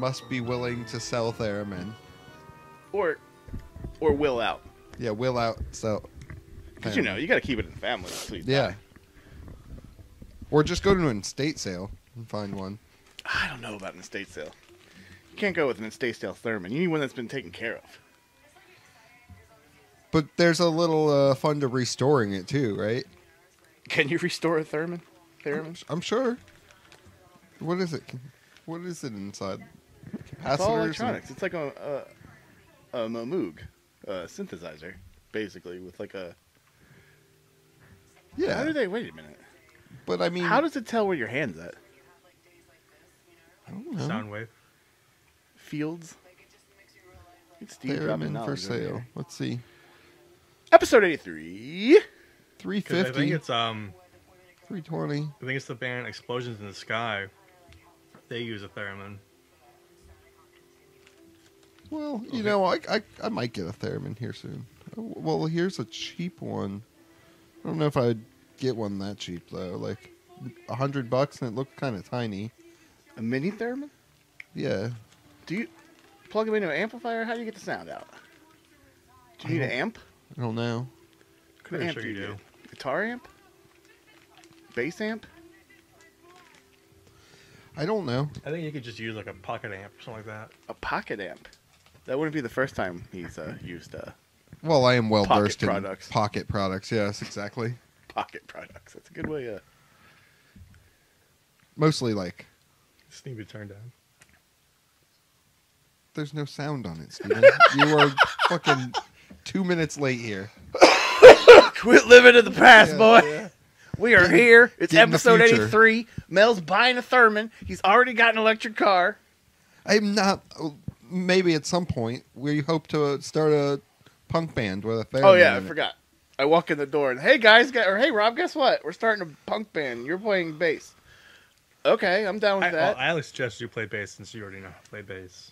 must be willing to sell Theremin. Or will out. Yeah, will out sell. Because, you know, you got to keep it in the family. So you Yeah. die. Or just go to an estate sale and find one. I don't know about an estate sale. You can't go with an estate sale Theremin. You need one that's been taken care of. But there's a little fun to restoring it too, right? Can you restore a Theremin? I'm sure. What is it? What is it inside? It's all Capacitors electronics. It's like a Moog synthesizer, basically, with like a... Yeah. How do they... Wait a minute. But I mean... How does it tell where your hand's at? I don't know. Sound wave. Fields? It's Steve dropping Theremin for knowledge over sale. here. Let's see. Episode 83. 350. I think it's 320. I think it's the band Explosions in the Sky. They use a theremin. Well, you know, I might get a Theremin here soon. Well, here's a cheap one. I don't know if I'd get one that cheap though. Like $100, and it looked kind of tiny. A mini Theremin? Yeah. Do you plug them into an amplifier? How do you get the sound out? Do you need an amp? I don't know. What Pretty amp sure do you you do. get? Guitar amp? Bass amp? I don't know. I think you could just use like a pocket amp or something like that. A pocket amp? That wouldn't be the first time he's used Well, I am well Pocket versed in products. pocket products. Yes, exactly. pocket products. That's a good way. Mostly like Just need to be turned down. there's no sound on it, Steven. You are fucking 2 minutes late here. Quit living in the past, Yeah, boy. yeah. We are here. It's Get in the episode future. 83. Mel's buying a Theremin. He's already got an electric car. I'm not. Maybe at some point we hope to start a punk band with a Theremin. Oh, yeah, I in it. forgot. I walk in the door and, hey, guys, or hey, Rob, guess what? We're starting a punk band. You're playing bass. Okay, I'm down with that. I only suggest you play bass since you already know how to play bass.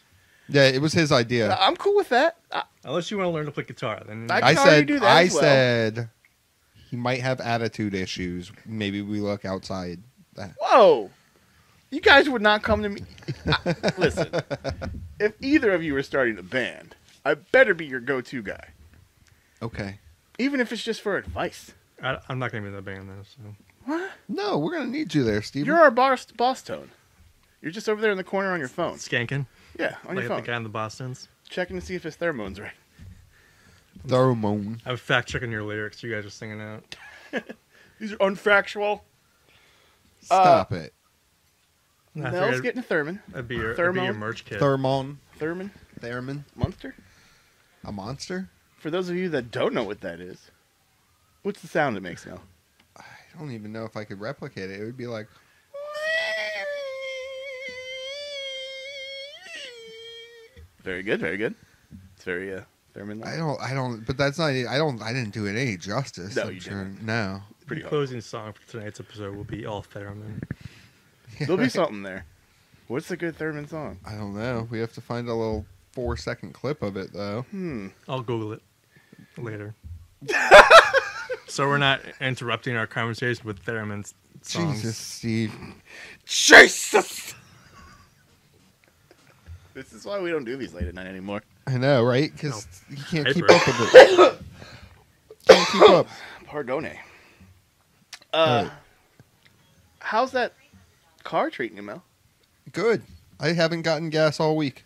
Yeah, it was his idea. I'm cool with that. Unless you want to learn to play guitar, then I I can already said. do that I as well. said he might have attitude issues. Maybe we look outside. That. Whoa. You guys would not come to me. Listen, if either of you are starting a band, I better be your go-to guy. Okay. Even if it's just for advice. I'm not going to be in the band though. So What? No, we're gonna need you there, Steven. You're our boss tone. You're just over there in the corner on your phone. skanking, Yeah, on like your the phone. guy in the Boston's. Checking to see if his theremone's right. Theremin. I'm fact checking your lyrics. You guys are singing out. These are unfactual. Stop it. I Mel's figured getting a Theremin. that'd be your Thermo. merch kit. Theremin. Theremin. A Monster? monster? For those of you that don't know what that is, what's the sound it makes now? I don't even know if I could replicate it. It would be like. Very good, very good. It's very Theremin. I don't. But that's not. I didn't do it any justice. No, I'm you sure. didn't. No. Pretty The hard. closing song for tonight's episode will be all theremin. There'll be something there. What's a good Theremin song? I don't know. We have to find a little 4-second clip of it though. I'll Google it later. So we're not interrupting our conversation with theremin songs. Jesus, Steve. Jesus! This is why we don't do these late at night anymore. I know, right? Because you can't keep Paper. up with it. Can't keep up. Pardone. Right. How's that car treating you, Mel? Good. I haven't gotten gas all week.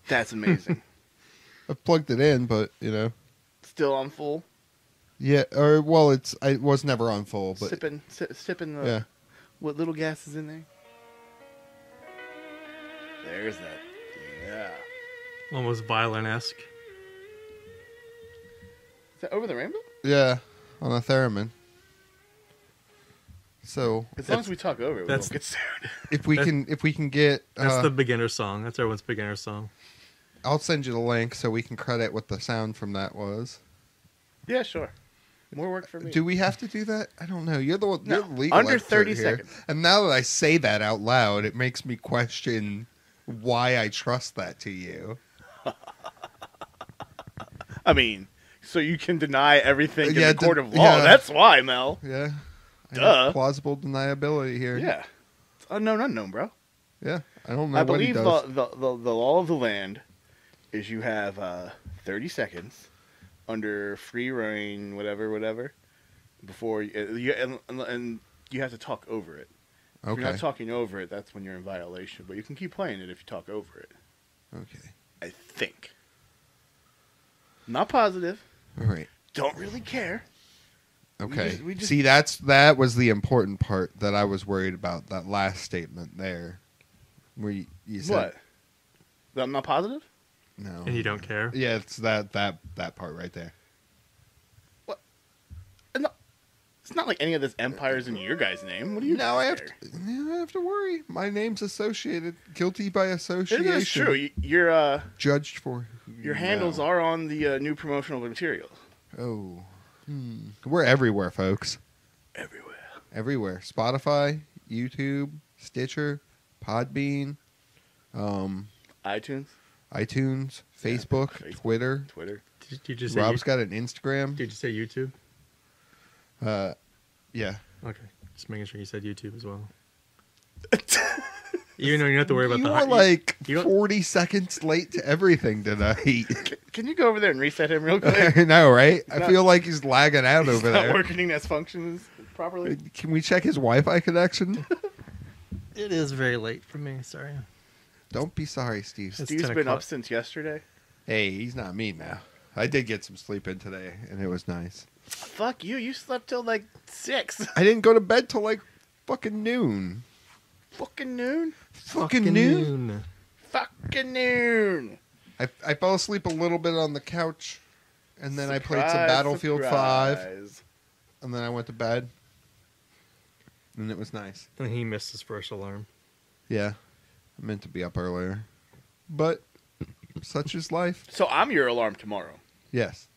That's amazing. I've plugged it in, but you know. Still on full? Yeah, or well, it was never on full, but Sipping the yeah. what little gas is in there? There's that. Yeah. Almost violin-esque. Is that Over the Rainbow? Yeah, on a Theremin. So As long as we talk over it, we that's- won't get sued. if we can get, That's the beginner song. That's everyone's beginner song. I'll send you the link so we can credit what the sound from that was. Yeah, sure. More work for me. Do we have to do that? I don't know. You're the No, legal under expert 30 here. seconds. And now that I say that out loud, it makes me question why I trust that to you. I mean, so you can deny everything in Yeah, the court of law. yeah. That's why, Mel. Yeah. I have Duh. plausible deniability here. Yeah. It's unknown, bro. Yeah. I don't know I what he believe does. the law of the land is you have 30 seconds under free reign, whatever, before and you have to talk over it. If Okay. you're not talking over it, that's when you're in violation. But you can keep playing it if you talk over it. Okay. I think. Not positive. All right. Don't really care. Okay. We just See, that was the important part that I was worried about. That last statement there, where you said What? That I'm not positive? no. And you don't care? Yeah, it's that part right there. No, it's not like any of this empire's in your guys' name. What do you? Now I have care? I have to worry. My name's associated, guilty by association. It is true. Your Judged for your handles are on the new promotional materials. Oh, we're everywhere, folks. Everywhere. Everywhere. Spotify, YouTube, Stitcher, Podbean, iTunes, iTunes, Facebook, Facebook. Twitter. Did you just say Rob's got an Instagram. Did you say YouTube? Yeah. Okay, just making sure you said YouTube as well. Even though you don't have to worry about You the were like you don't- 40 seconds late to everything tonight. Can you go over there and reset him real quick? I know, right? I not- feel like he's lagging out over Not there. working as functions properly. Can we check his Wi-Fi connection? It is very late for me. Sorry. Don't be sorry, Steve. It's Steve's 10 been o'clock. up since yesterday. Hey, he's not me now. I did get some sleep in today, and it was nice. Fuck you! You slept till like 6. I didn't go to bed till like fucking noon. Fucking noon. Fucking noon. Fucking noon. I fell asleep a little bit on the couch, and then I played some Surprise, Battlefield 5, surprise. and then I went to bed, and it was nice. And he missed his first alarm. Yeah, I meant to be up earlier, but such is life. So I'm your alarm tomorrow. Yes.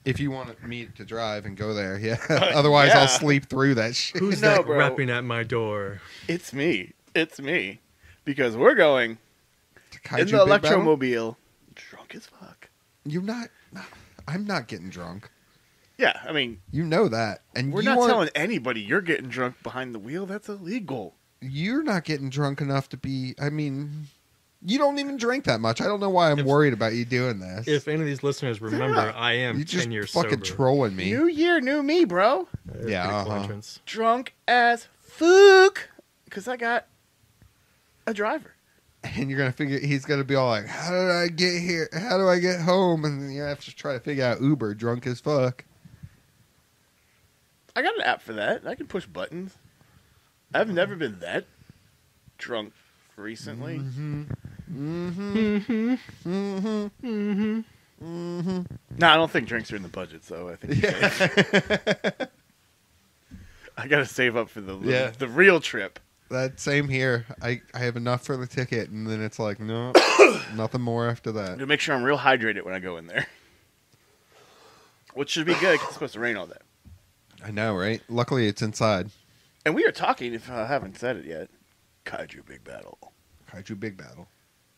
If you want me to drive and go there, yeah. Otherwise, yeah. I'll sleep through that shit. Who's No, that bro. rapping at my door? It's me. It's me. Because we're going To in Kaiju the Big Battle? electromobile, drunk as fuck. You're not. I'm not getting drunk. Yeah, I mean, You know that, and we're you not aren't- telling anybody you're getting drunk behind the wheel. That's illegal. You're not getting drunk enough to be. I mean, you don't even drink that much. I don't know why I'm If- worried about you doing this. If any of these listeners remember, I am you just 10 years fucking sober. trolling me. New year, new me, bro. That's Yeah, pretty cool uh-huh. entrance. Drunk as fuck. Because I got a driver. And you're gonna figure. He's gonna be all like, "How did I get here? How do I get home?" And then you have to try to figure out Uber, drunk as fuck. I got an app for that. I can push buttons. I've never been that drunk recently. No, I don't think drinks are in the budget, so I think you're safe. I gotta save up for the real trip. That same here. I have enough for the ticket, and then it's like, no, nothing more after that. To make sure I'm real hydrated when I go in there. Which should be good 'cause it's supposed to rain all day. I know, right? Luckily, it's inside. And we are talking, if I haven't said it yet, Kaiju Big Battle. Kaiju Big Battle.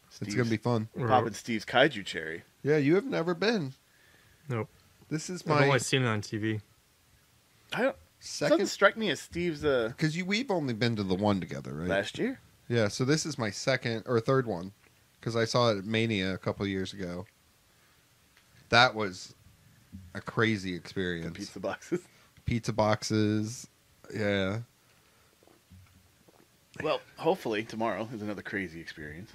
It's Steve's- gonna be fun. We're popping Steve's Kaiju cherry. Yeah, you have never been. Nope. This is I've my only seen it on TV. I don't. Doesn't second. strike me as Steve's Because we've only been to the one together, right? last year. Yeah, so this is my second or third one because I saw it at Mania a couple years ago. That was a crazy experience. Pizza boxes. Pizza boxes, yeah. Well, hopefully tomorrow is another crazy experience.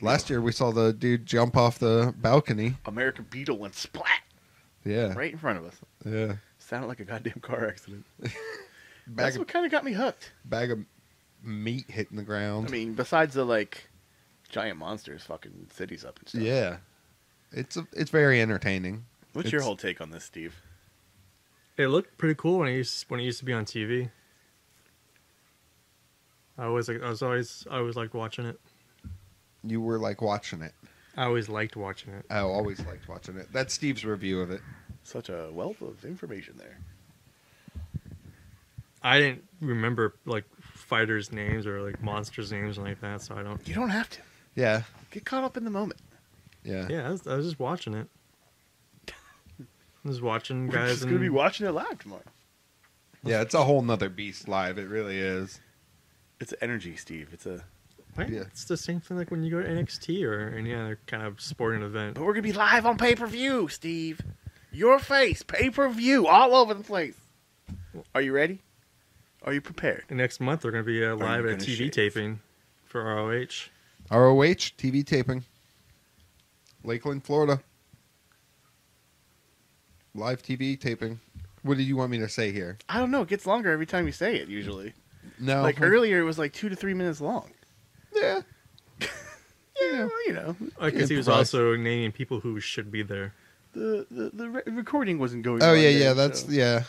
Last year we saw the dude jump off the balcony. American Beetle went splat Yeah, right in front of us. yeah. Sounded like a goddamn car accident. Bag That's of, what kind of got me hooked. bag of meat hitting the ground. I mean, besides the like giant monsters fucking cities up and stuff. yeah, it's very entertaining. What's your It's- whole take on this, Steve? It looked pretty cool when it used to be on TV. I always liked watching it. You were like watching it. I always liked watching it. I always liked watching it. That's Steve's review of it. Such a wealth of information there. I didn't remember like fighters' names or like monsters' names or like that, so I don't. You don't have to. Yeah, Get caught up in the moment. yeah. Yeah, I was just watching it. I was watching We're guys. just going to be watching it live tomorrow. Yeah, it's a whole nother beast live. It really is. It's energy, Steve. It's a Right? Yeah. It's the same thing like when you go to NXT or any other kind of sporting event. But we're gonna be live on pay-per-view, Steve. Your face, pay-per-view, all over the place. Are you ready? Are you prepared? Next month, they're going to be live at a gonna TV shave? taping for ROH. ROH TV taping. Lakeland, Florida. Live TV taping. What did you want me to say here? I don't know. It gets longer every time you say it. Usually, No. like earlier, it was like 2 to 3 minutes long. Yeah. Yeah, well, you know, Because he was Improvise. also naming people who should be there. the recording wasn't going. Oh on yeah, there, yeah. That's so. yeah.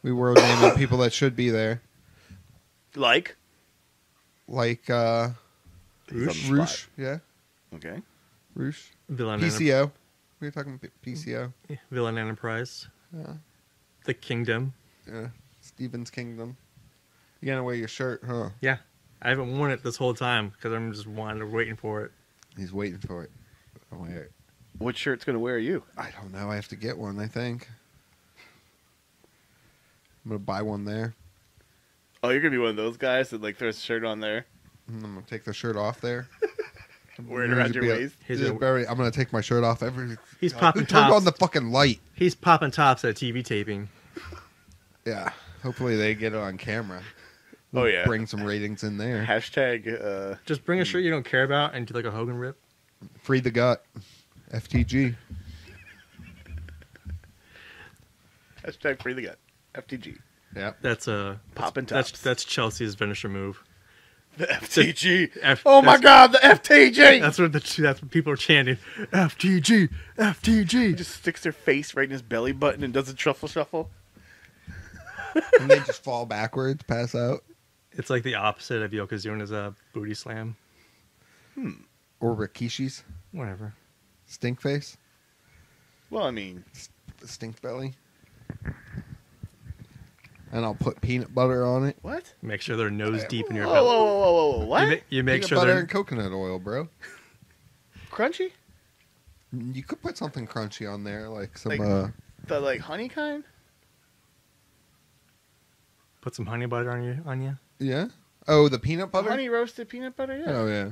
We were naming people that should be there, Like like He's on the spot. Roosh. Yeah, Okay. Roosh. Villain, PCO. We were talking PCO. Villain Enterprise. Yeah. The Kingdom. Yeah. Stephen's Kingdom. You gotta wear your shirt, huh? Yeah. I haven't worn it this whole time because I'm just waiting for it. He's waiting for it. I'll wear it. What shirt's gonna wear you? I don't know. I have to get one. I think. I'm gonna buy one there. Oh, you're gonna be one of those guys that like throws a shirt on there, And I'm gonna take the shirt off there. wear it around your waist. He's I'm gonna- gonna take my shirt off every. He's God, popping who turned tops. on the fucking light. He's popping tops at TV taping. Yeah. Hopefully they get it on camera. Oh yeah. Bring some ratings in there. Hashtag. Just bring a shirt you don't care about and do like a Hogan rip. Free the gut. FTG. Hashtag free the gut. FTG. Yeah. That's Poppin' that's tops. that's Chelsea's finisher move. The FTG. F- Oh my God, the FTG. That's what people are chanting. FTG, He FTG. just sticks their face right in his belly button and does a truffle shuffle. And they just fall backwards, pass out. It's like the opposite of Yokozuna's booty slam. Or Rikishi's Whatever. stink face. Well, I mean, Stink belly. And I'll put peanut butter on it. what? Make sure they're nose deep in your Whoa, belly. whoa, whoa, whoa, whoa, what? You make Peanut sure butter they're and coconut oil, bro. Crunchy? You could put something crunchy on there, like some Like- The like honey kind? put some honey butter on you. yeah. Oh, the peanut butter? Honey roasted peanut butter? Yeah. Oh yeah.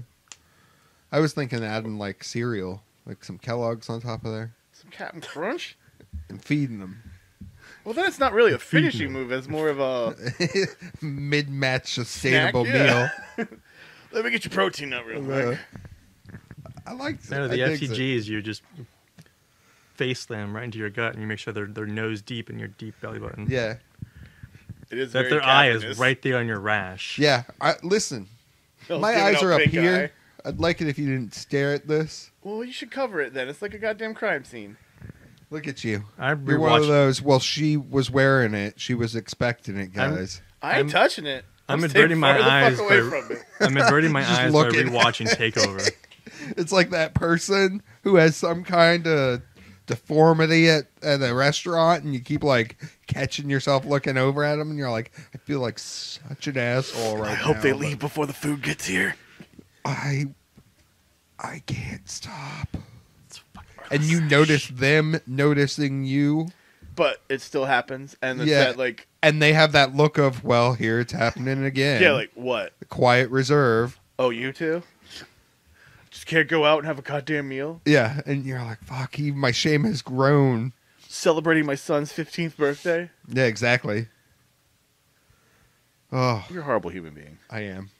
I was thinking adding like cereal, like some Kellogg's on top of there, Some Captain Crunch? and feeding them. Well, then it's not really a Feed finishing me. move. It's more of a Mid-match sustainable Snack, yeah. meal. let me get your protein up real quick. I like it. No, the I digs it. FTG is you just face them right into your gut and you make sure they're nose deep in your deep belly button. Yeah. It is That very their eye cavernous. is right there on your rash. Yeah. Listen, They'll my give it eyes a are up pink here. eye. I'd like it if you didn't stare at this. Well, you should cover it then. It's like a goddamn crime scene. Look at you. I You're one of rewatched. those. Well, she was wearing it. She was expecting it, guys. I ain't touching it. I'm staying averting my farther the eyes fuck away by- from it. I'm averting my Just eyes by looking. rewatching Takeover. It's like that person who has some kind of deformity at a restaurant, and you keep like catching yourself looking over at them, and you're like, I feel like such an asshole right now. I hope they but leave before the food gets here. I can't stop. It's fucking And you notice them noticing you, But it still happens, and it's Yeah. that like, and they have that look of, well, here it's happening again. yeah, like what? the quiet reserve. Oh, you too? Just can't go out and have a goddamn meal? Yeah, and you're like, fuck, even my shame has grown. Celebrating my son's 15th birthday? Yeah, exactly. Oh, You're a horrible human being. I am.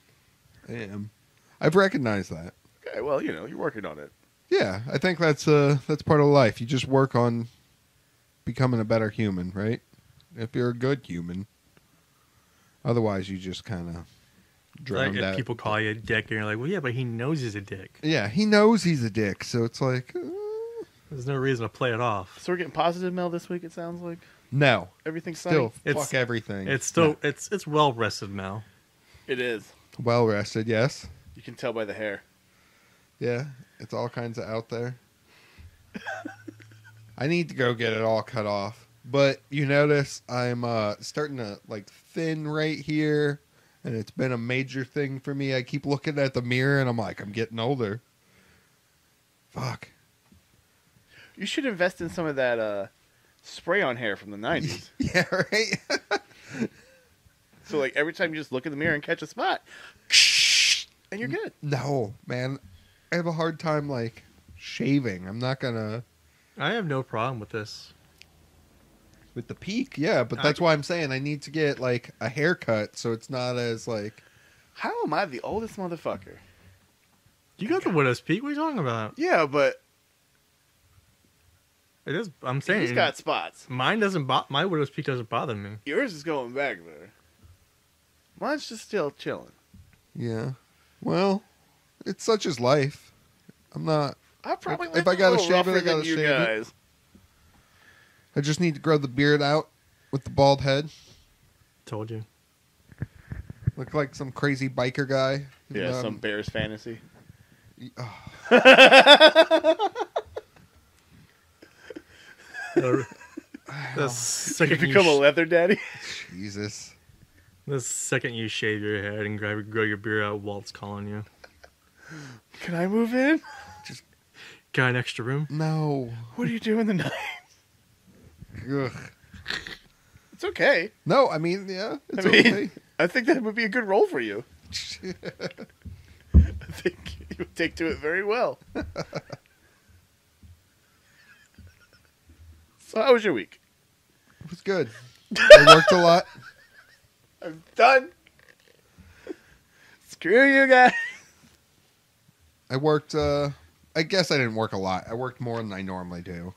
I've recognized that. Okay, well, you know, you're working on it. Yeah, I think that's part of life. You just work on becoming a better human, right? If you're a good human. Otherwise, you just kind of like drown if out. people call you a dick and you're like, well, yeah, but he knows he's a dick. Yeah, he knows he's a dick, so it's like, There's no reason to play it off. So we're getting positive mail this week, it sounds like? no. Everything's Still, sunny? fuck everything. It's still it's well rested, Mel. It is. Well rested, yes. You can tell by the hair. Yeah, it's all kinds of out there. I need to go get it all cut off. But you notice I'm starting to like thin right here, and it's been a major thing for me. I keep looking at the mirror and I'm like, I'm getting older. Fuck. You should invest in some of that spray on hair from the 90s. Yeah, right? So, like, every time you just look in the mirror and catch a spot, and you're good. No, man. I have a hard time, like, shaving. I'm not gonna... I have no problem with this. With the peak, yeah, but that's why I'm saying I need to get, like, a haircut so it's not as, like... How am I the oldest motherfucker? You got the widow's peak. What are you talking about? Yeah, but It is. I'm saying he's got spots. mine doesn't. My widow's peak doesn't bother me. Yours is going back there. Mine's just still chilling. Yeah. Well, it's such as life. I'm not... I probably If I gotta shave it, I rougher gotta than you shave it. guys. I just need to grow the beard out with the bald head. Told you. Look like some crazy biker guy. Yeah, some Bears fantasy. The You second become a leather daddy. Jesus. the second you shave your head and grow your beard out, Walt's calling you. Can I move in? Got an extra room? No. What do you do in the night? Ugh. It's okay. No, I mean, yeah, it's I mean, okay. I think that would be a good role for you. I think you would take to it very well. So how was your week? It was good. I worked a lot. I'm done. Screw you guys. I worked, I guess I didn't work a lot. I worked more than I normally do.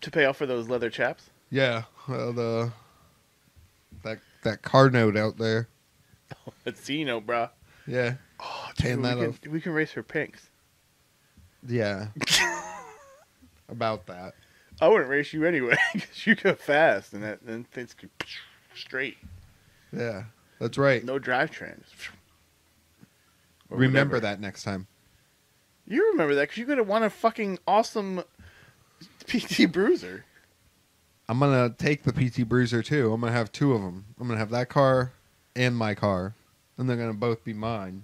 To pay off for those leather chaps? Yeah, that car note out there. Let's see, you know, bro. Yeah, Oh, Paying that off. we can race for pinks. yeah. About that. I wouldn't race you anyway because you go fast and then things go straight. Yeah, that's right. No drivetrain. Or Remember whatever. that next time. You remember that because you're going to want a fucking awesome PT Bruiser. I'm gonna take the PT Bruiser too. I'm gonna have two of them. I'm gonna have that car and my car, and they're gonna both be mine.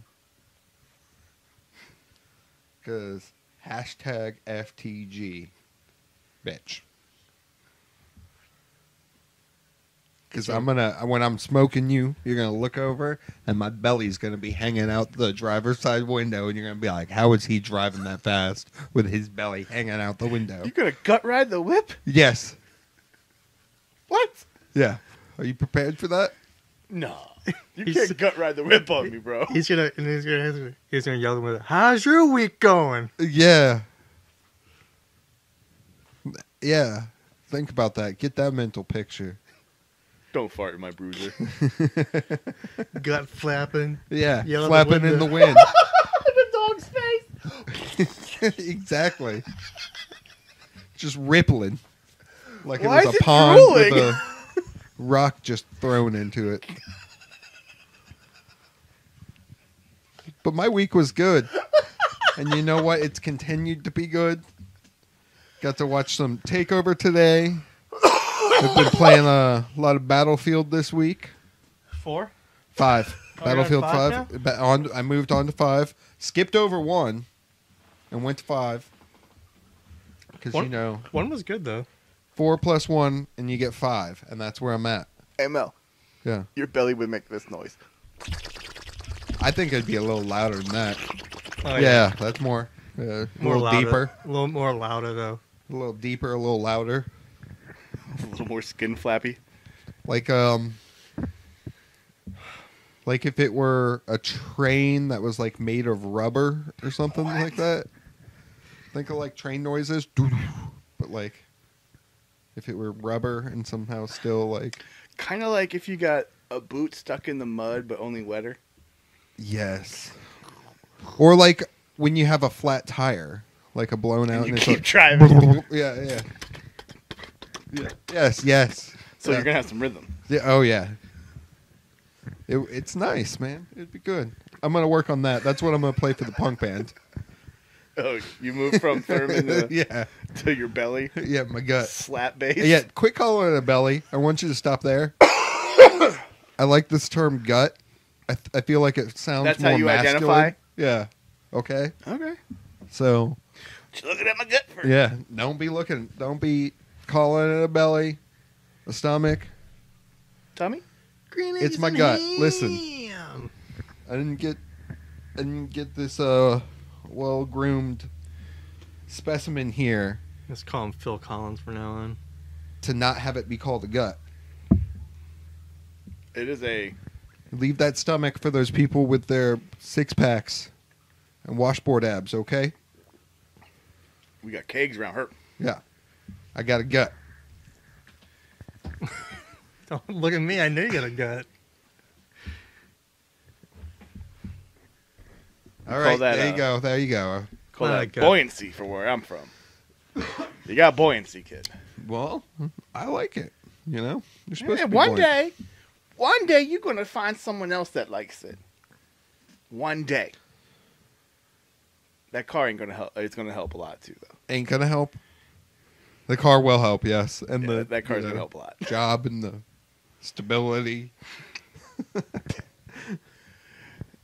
Cause hashtag FTG, bitch. Cause I'm gonna, when I'm smoking you, you're gonna look over, and my belly's gonna be hanging out the driver's side window, and you're gonna be like, "How is he driving that fast with his belly hanging out the window?" You're going to gut ride the whip? Yes. What? Yeah. Are you prepared for that? No. You can't gut ride the whip on me, bro. He's gonna yell at me. How's your week going? Yeah. Yeah. Think about that. Get that mental picture. Don't fart in my bruiser. Gut flapping. Yeah. Yell at the Flapping in window. the wind. The dog's face. Exactly. Just rippling. Like Why it was is a it pond drooling? with a rock just thrown into it. But my week was good. And you know what? It's continued to be good. Got to watch some Takeover today. I've been playing a lot of Battlefield this week. 4? 5. Oh, Battlefield you're on 5. I moved on to 5. Skipped over 1 and went to 5. Because, you know, 1 was good, though. 4 plus 1 and you get 5. And that's where I'm at. Hey, Mel, Yeah. your belly would make this noise. I think it'd be a little louder than that. Oh, Yeah, that's more. A More little louder. deeper. A little more louder, though. A little deeper, a little louder. A little more skin flappy. Like if it were a train that was like made of rubber or something like that. Think of like train noises, but like if it were rubber and somehow still like Kind of like if you got a boot stuck in the mud, but only wetter. yes, or like when you have a flat tire, like a blown out, And you and it's keep like, driving. yeah. Yes. So Yeah. you're going to have some rhythm. Yeah. Oh yeah. It's nice, man. It'd be good. I'm gonna work on that. That's what I'm gonna play for the punk band. Oh, you moved from Theremin Yeah. to your belly? Yeah, my gut. Slap bass? Yeah, quit calling it a belly. I want you to stop there. I like this term gut. I feel like it sounds That's more how you masculine. identify? Yeah. Okay. Okay. So Just looking at my gut first. yeah, don't be calling it a belly, a stomach. Tommy? Green It's eggs my and gut. Listen. ham. I didn't get and get this well-groomed specimen here Let's call him Phil Collins from now on. to not have it be called a gut. It is a... Leave that stomach for those people with their six-packs and washboard abs, okay? We got kegs around her. Yeah. I got a gut. Don't look at me. I knew you got a gut. All right, that, there you go. There you go. Call Not a that gut. buoyancy for where I'm from. You got buoyancy, kid. Well, I like it. You know? You're supposed Yeah, to be one day you're going to find someone else that likes it. One day. That car ain't going to help. It's going to help a lot, too, though. Ain't gonna help. The car will help, yes. And Yeah, the that car's going to help a lot. job and the stability.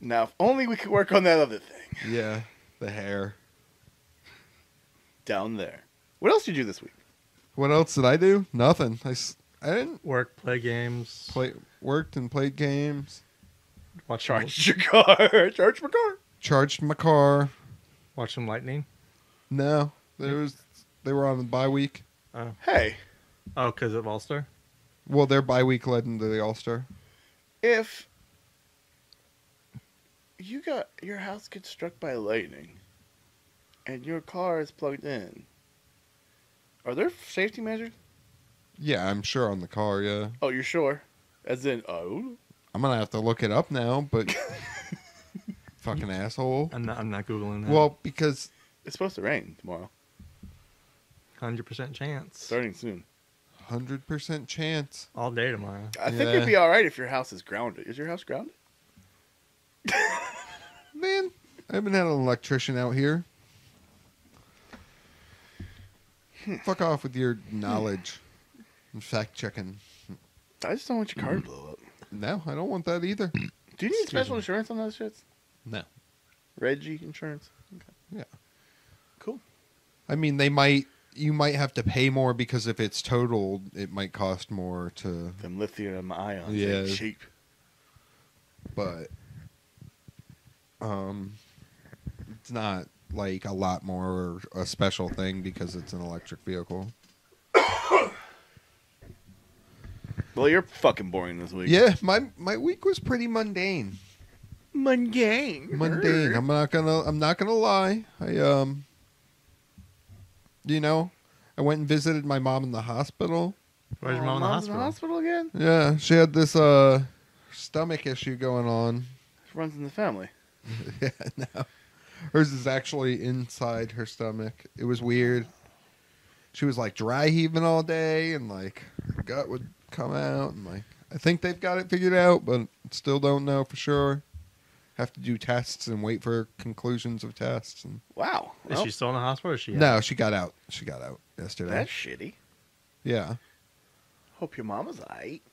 Now, if only we could work on that other thing. Yeah. The hair. Down there. What else did you do this week? What else did I do? Nothing. I didn't Work, play games. worked and played games. Watch Charge your car. Charge my car. Charged my car. Watch some lightning. No. They were on the bye week. Hey, Oh, because of All-Star? Well, their bye week led into the All-Star. if you got your house gets struck by lightning and your car is plugged in, are there safety measures? Yeah, I'm sure on the car, yeah. Oh, you're sure? As in, oh, I'm gonna have to look it up now, but fucking asshole. I'm not Googling that. Well, because it's supposed to rain tomorrow, 100% chance. starting soon. 100% chance. All day tomorrow. I think Yeah. it'd be all right if your house is grounded. Is your house grounded? Man, I haven't had an electrician out here. Fuck off with your knowledge and fact checking. I just don't want your car to blow up. No, I don't want that either. Do you need special insurance on those shits? No. Reggie insurance? Okay. Yeah. Cool. I mean, you might have to pay more because if it's totaled, it might cost more to, Them lithium ions Yeah. ain't cheap. but it's not like a lot more or a special thing because it's an electric vehicle. Well, you're fucking boring this week. Yeah, my week was pretty mundane. Mundane. Mundane. I'm not gonna lie. I I went and visited my mom in the hospital. Where's your mom in the Mom's hospital? again? Yeah, she had this stomach issue going on. It runs in the family. Yeah, no. Hers is actually inside her stomach. It was weird. She was like dry heaving all day and like her gut would come out and like I think they've got it figured out, but still don't know for sure. Have to do tests and wait for conclusions of tests and Wow. Is she still in the hospital or is she No, she got out. She got out yesterday. That's shitty. Yeah. Hope your mama's alright.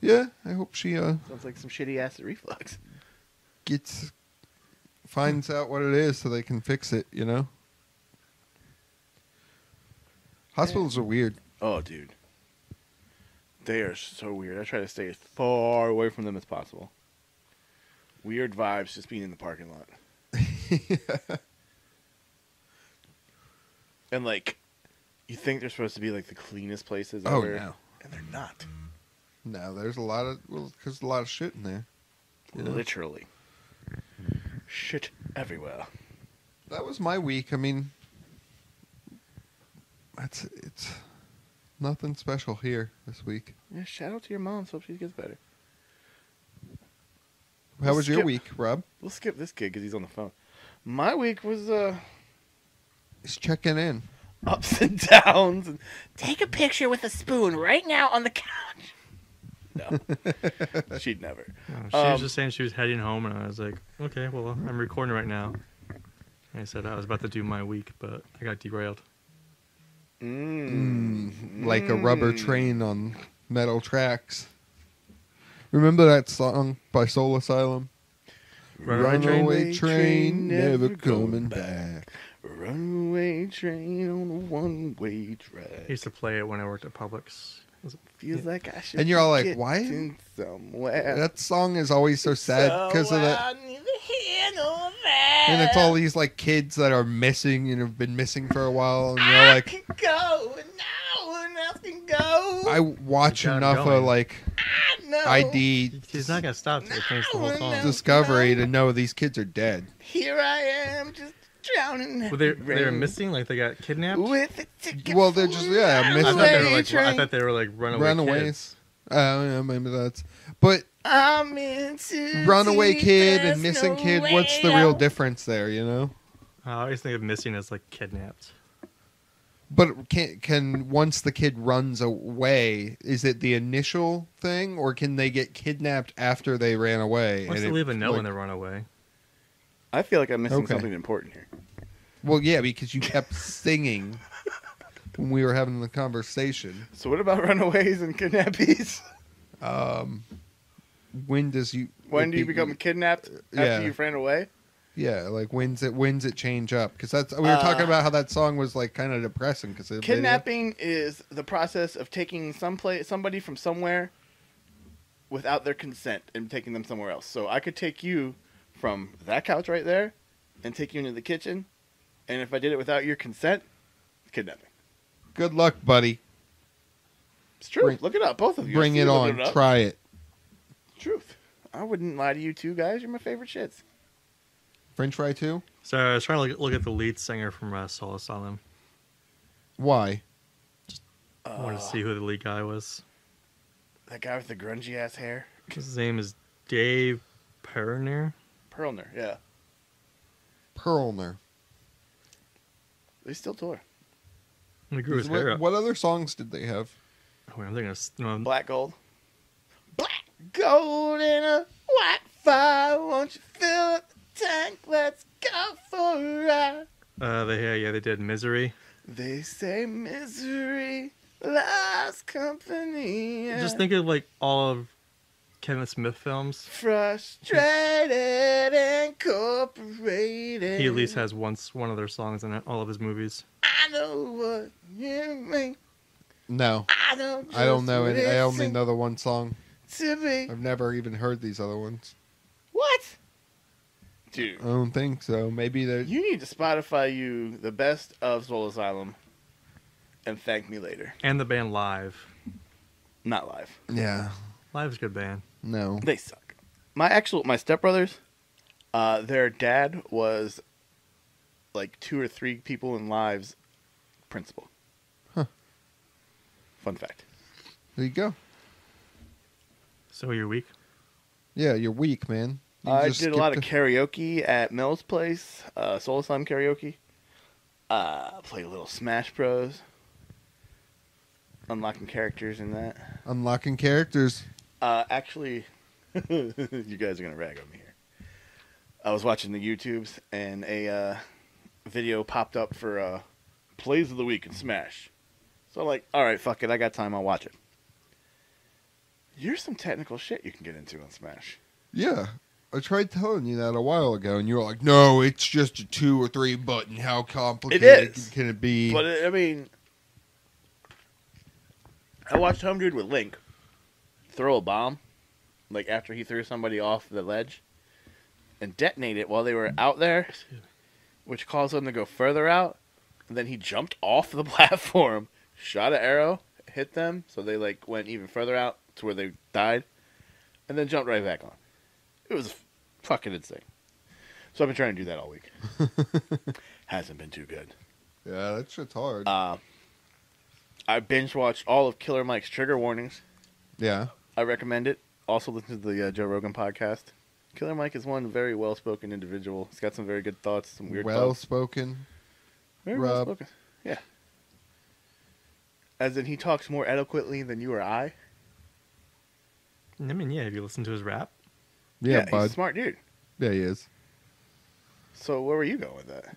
Yeah, I hope she Sounds like some shitty acid reflux. finds out what it is so they can fix it, you know? Hospitals are weird. Oh, dude. They are so weird. I try to stay as far away from them as possible. Weird vibes just being in the parking lot. And, like, you think they're supposed to be, like, the cleanest places Oh, ever. no. And they're not. No, there's a lot of shit in there. You know? Literally. Shit everywhere. That was my week. I mean, it's nothing special here this week. Yeah, shout out to your mom. So hope she gets better. How was your skip- week, Rob? We'll skip this kid because he's on the phone. My week was He's checking in. ups and downs. And take a picture with a spoon right now on the couch. No, she'd never. No, she was just saying she was heading home, and I was like, okay, well, I'm recording right now. And I said I was about to do my week, but I got derailed. Like a rubber train on metal tracks. Remember that song by Soul Asylum? Runaway train, never coming back. Runaway train on a one-way track. I used to play it when I worked at Publix. Feels like I should. And you're all like, be why? getting somewhere. That song is always so sad because of that. So I need to And it's all these like kids that are missing and have been missing for a while, and they're like, can go, and no one else can go. I watch Keep on enough of going. like I know. ID He's not gonna stop till he finishes the whole song. Discovery to know these kids are dead. Here I am, just drowning. Well, they were missing, like they got kidnapped. With a ticket. Well, they're just I missing. thought they were like runaway Runaways. kids. Oh yeah, maybe that's. But I'm into runaway kid and there's missing no kid, way what's the real out. difference there? You know. I always think of missing as like kidnapped. But can once the kid runs away, is it the initial thing, or can they get kidnapped after they ran away? Once they leave a note when they run away. I feel like I'm missing Okay. something important here. Well, yeah, because you kept singing when we were having the conversation. So what about runaways and kidnappees? When does you? When do you become kidnapped yeah. after you've ran away? Yeah, like when's it change up? Because we were talking about how that song was like kind of depressing. Because Kidnapping is the process of taking somebody from somewhere without their consent and taking them somewhere else. So I could take you from that couch right there and take you into the kitchen, and if I did it without your consent, kidnapping. Good luck, buddy. It's true. Look it up, both of you. Bring it on. up. Try it. Truth. I wouldn't lie to you two guys. You're my favorite shits. French fry too? So I was trying to look at the lead singer from Soul Asylum. Why? I wanted to see who the lead guy was. That guy with the grungy ass hair. His name is Dave Perner. Perlner, yeah. Perlner. They still tour. He grew his hair up. What other songs did they have? Oh, wait, I'm thinking of Black gold. Black gold in a white fire. Won't you fill up the tank? Let's go for a ride. they did Misery. They say misery loves company. Just think of like all of Kevin Smith films. Frustrated, incorporated. He at least has one of their songs in all of his movies. I know what you mean. No, I don't know. I only know the one song. to be. I've never even heard these other ones. What? Dude. I don't think so. Maybe they're. You need to Spotify you the best of Soul Asylum and thank me later. And the band Live. Not live. Yeah. Live's a good band. No. They suck. My stepbrothers, their dad was like 2 or 3 people in Live's principal. Huh. Fun fact. There you go. So you're weak? Yeah, you're weak, man. You I just did a lot of skipped karaoke at Mel's place, Soul Asylum karaoke. Played a little Smash Bros. Unlocking characters in that. unlocking characters. Actually, you guys are going to rag on me here. I was watching the YouTubes, and a video popped up for Plays of the Week in Smash. So I'm like, all right, fuck it. I got time. I'll watch it. Here's some technical shit you can get into on Smash. Yeah. I tried telling you that a while ago, and you were like, no, it's just a 2 or 3 button. How complicated is. can it be? But, I mean, I watched Home Dude with Link throw a bomb, like after he threw somebody off the ledge, and detonate it while they were out there, which caused them to go further out. And then he jumped off the platform, shot an arrow, hit them, so they like went even further out to where they died, and then jumped right back on. It was fucking insane. So I've been trying to do that all week. Hasn't been too good. Yeah, that shit's hard. I binge watched all of Killer Mike's Trigger Warnings. yeah. I recommend it. Also listen to the Joe Rogan podcast. Killer Mike is one very well-spoken individual. He's got some very good thoughts, some weird thoughts. Well-spoken. Very Rob. well-spoken. Yeah. As in, he talks more eloquently than you or I. I mean, yeah, have you listened to his rap? Yeah, He's bud. a smart dude. Yeah, he is. So where were you going with that?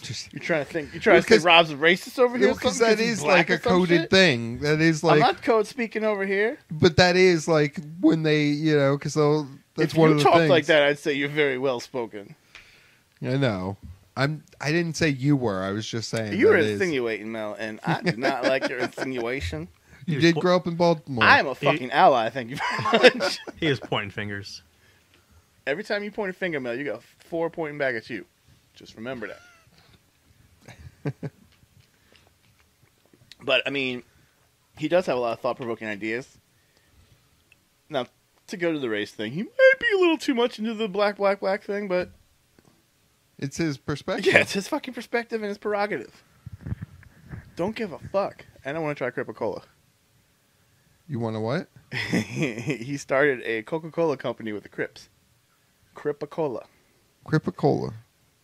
Just, You're trying to think. You're trying to say Because- Rob's a racist over here? because something? that he's is black like a or some coded shit? thing. That is I'm like, not code speaking over here. but that is like when they, because that's If one you of the talk things. like that, I'd say you're very well spoken. I know. I didn't say you were. I was just saying. You were that is. insinuating, Mel, and I did not like your insinuation. You did grow up in Baltimore. I am a fucking ally. Thank you very much. He was pointing fingers. Every time you point a finger, Mel, you got 4 pointing back at you. Just remember that. But, I mean, he does have a lot of thought-provoking ideas. Now, to go to the race thing, he might be a little too much into the black thing, but... It's his perspective. Yeah, it's his fucking perspective and his prerogative. Don't give a fuck. And I want to try Cripa-Cola. You want to what? He started a Coca-Cola company with the Crips. Cripa-Cola. Cripa-Cola.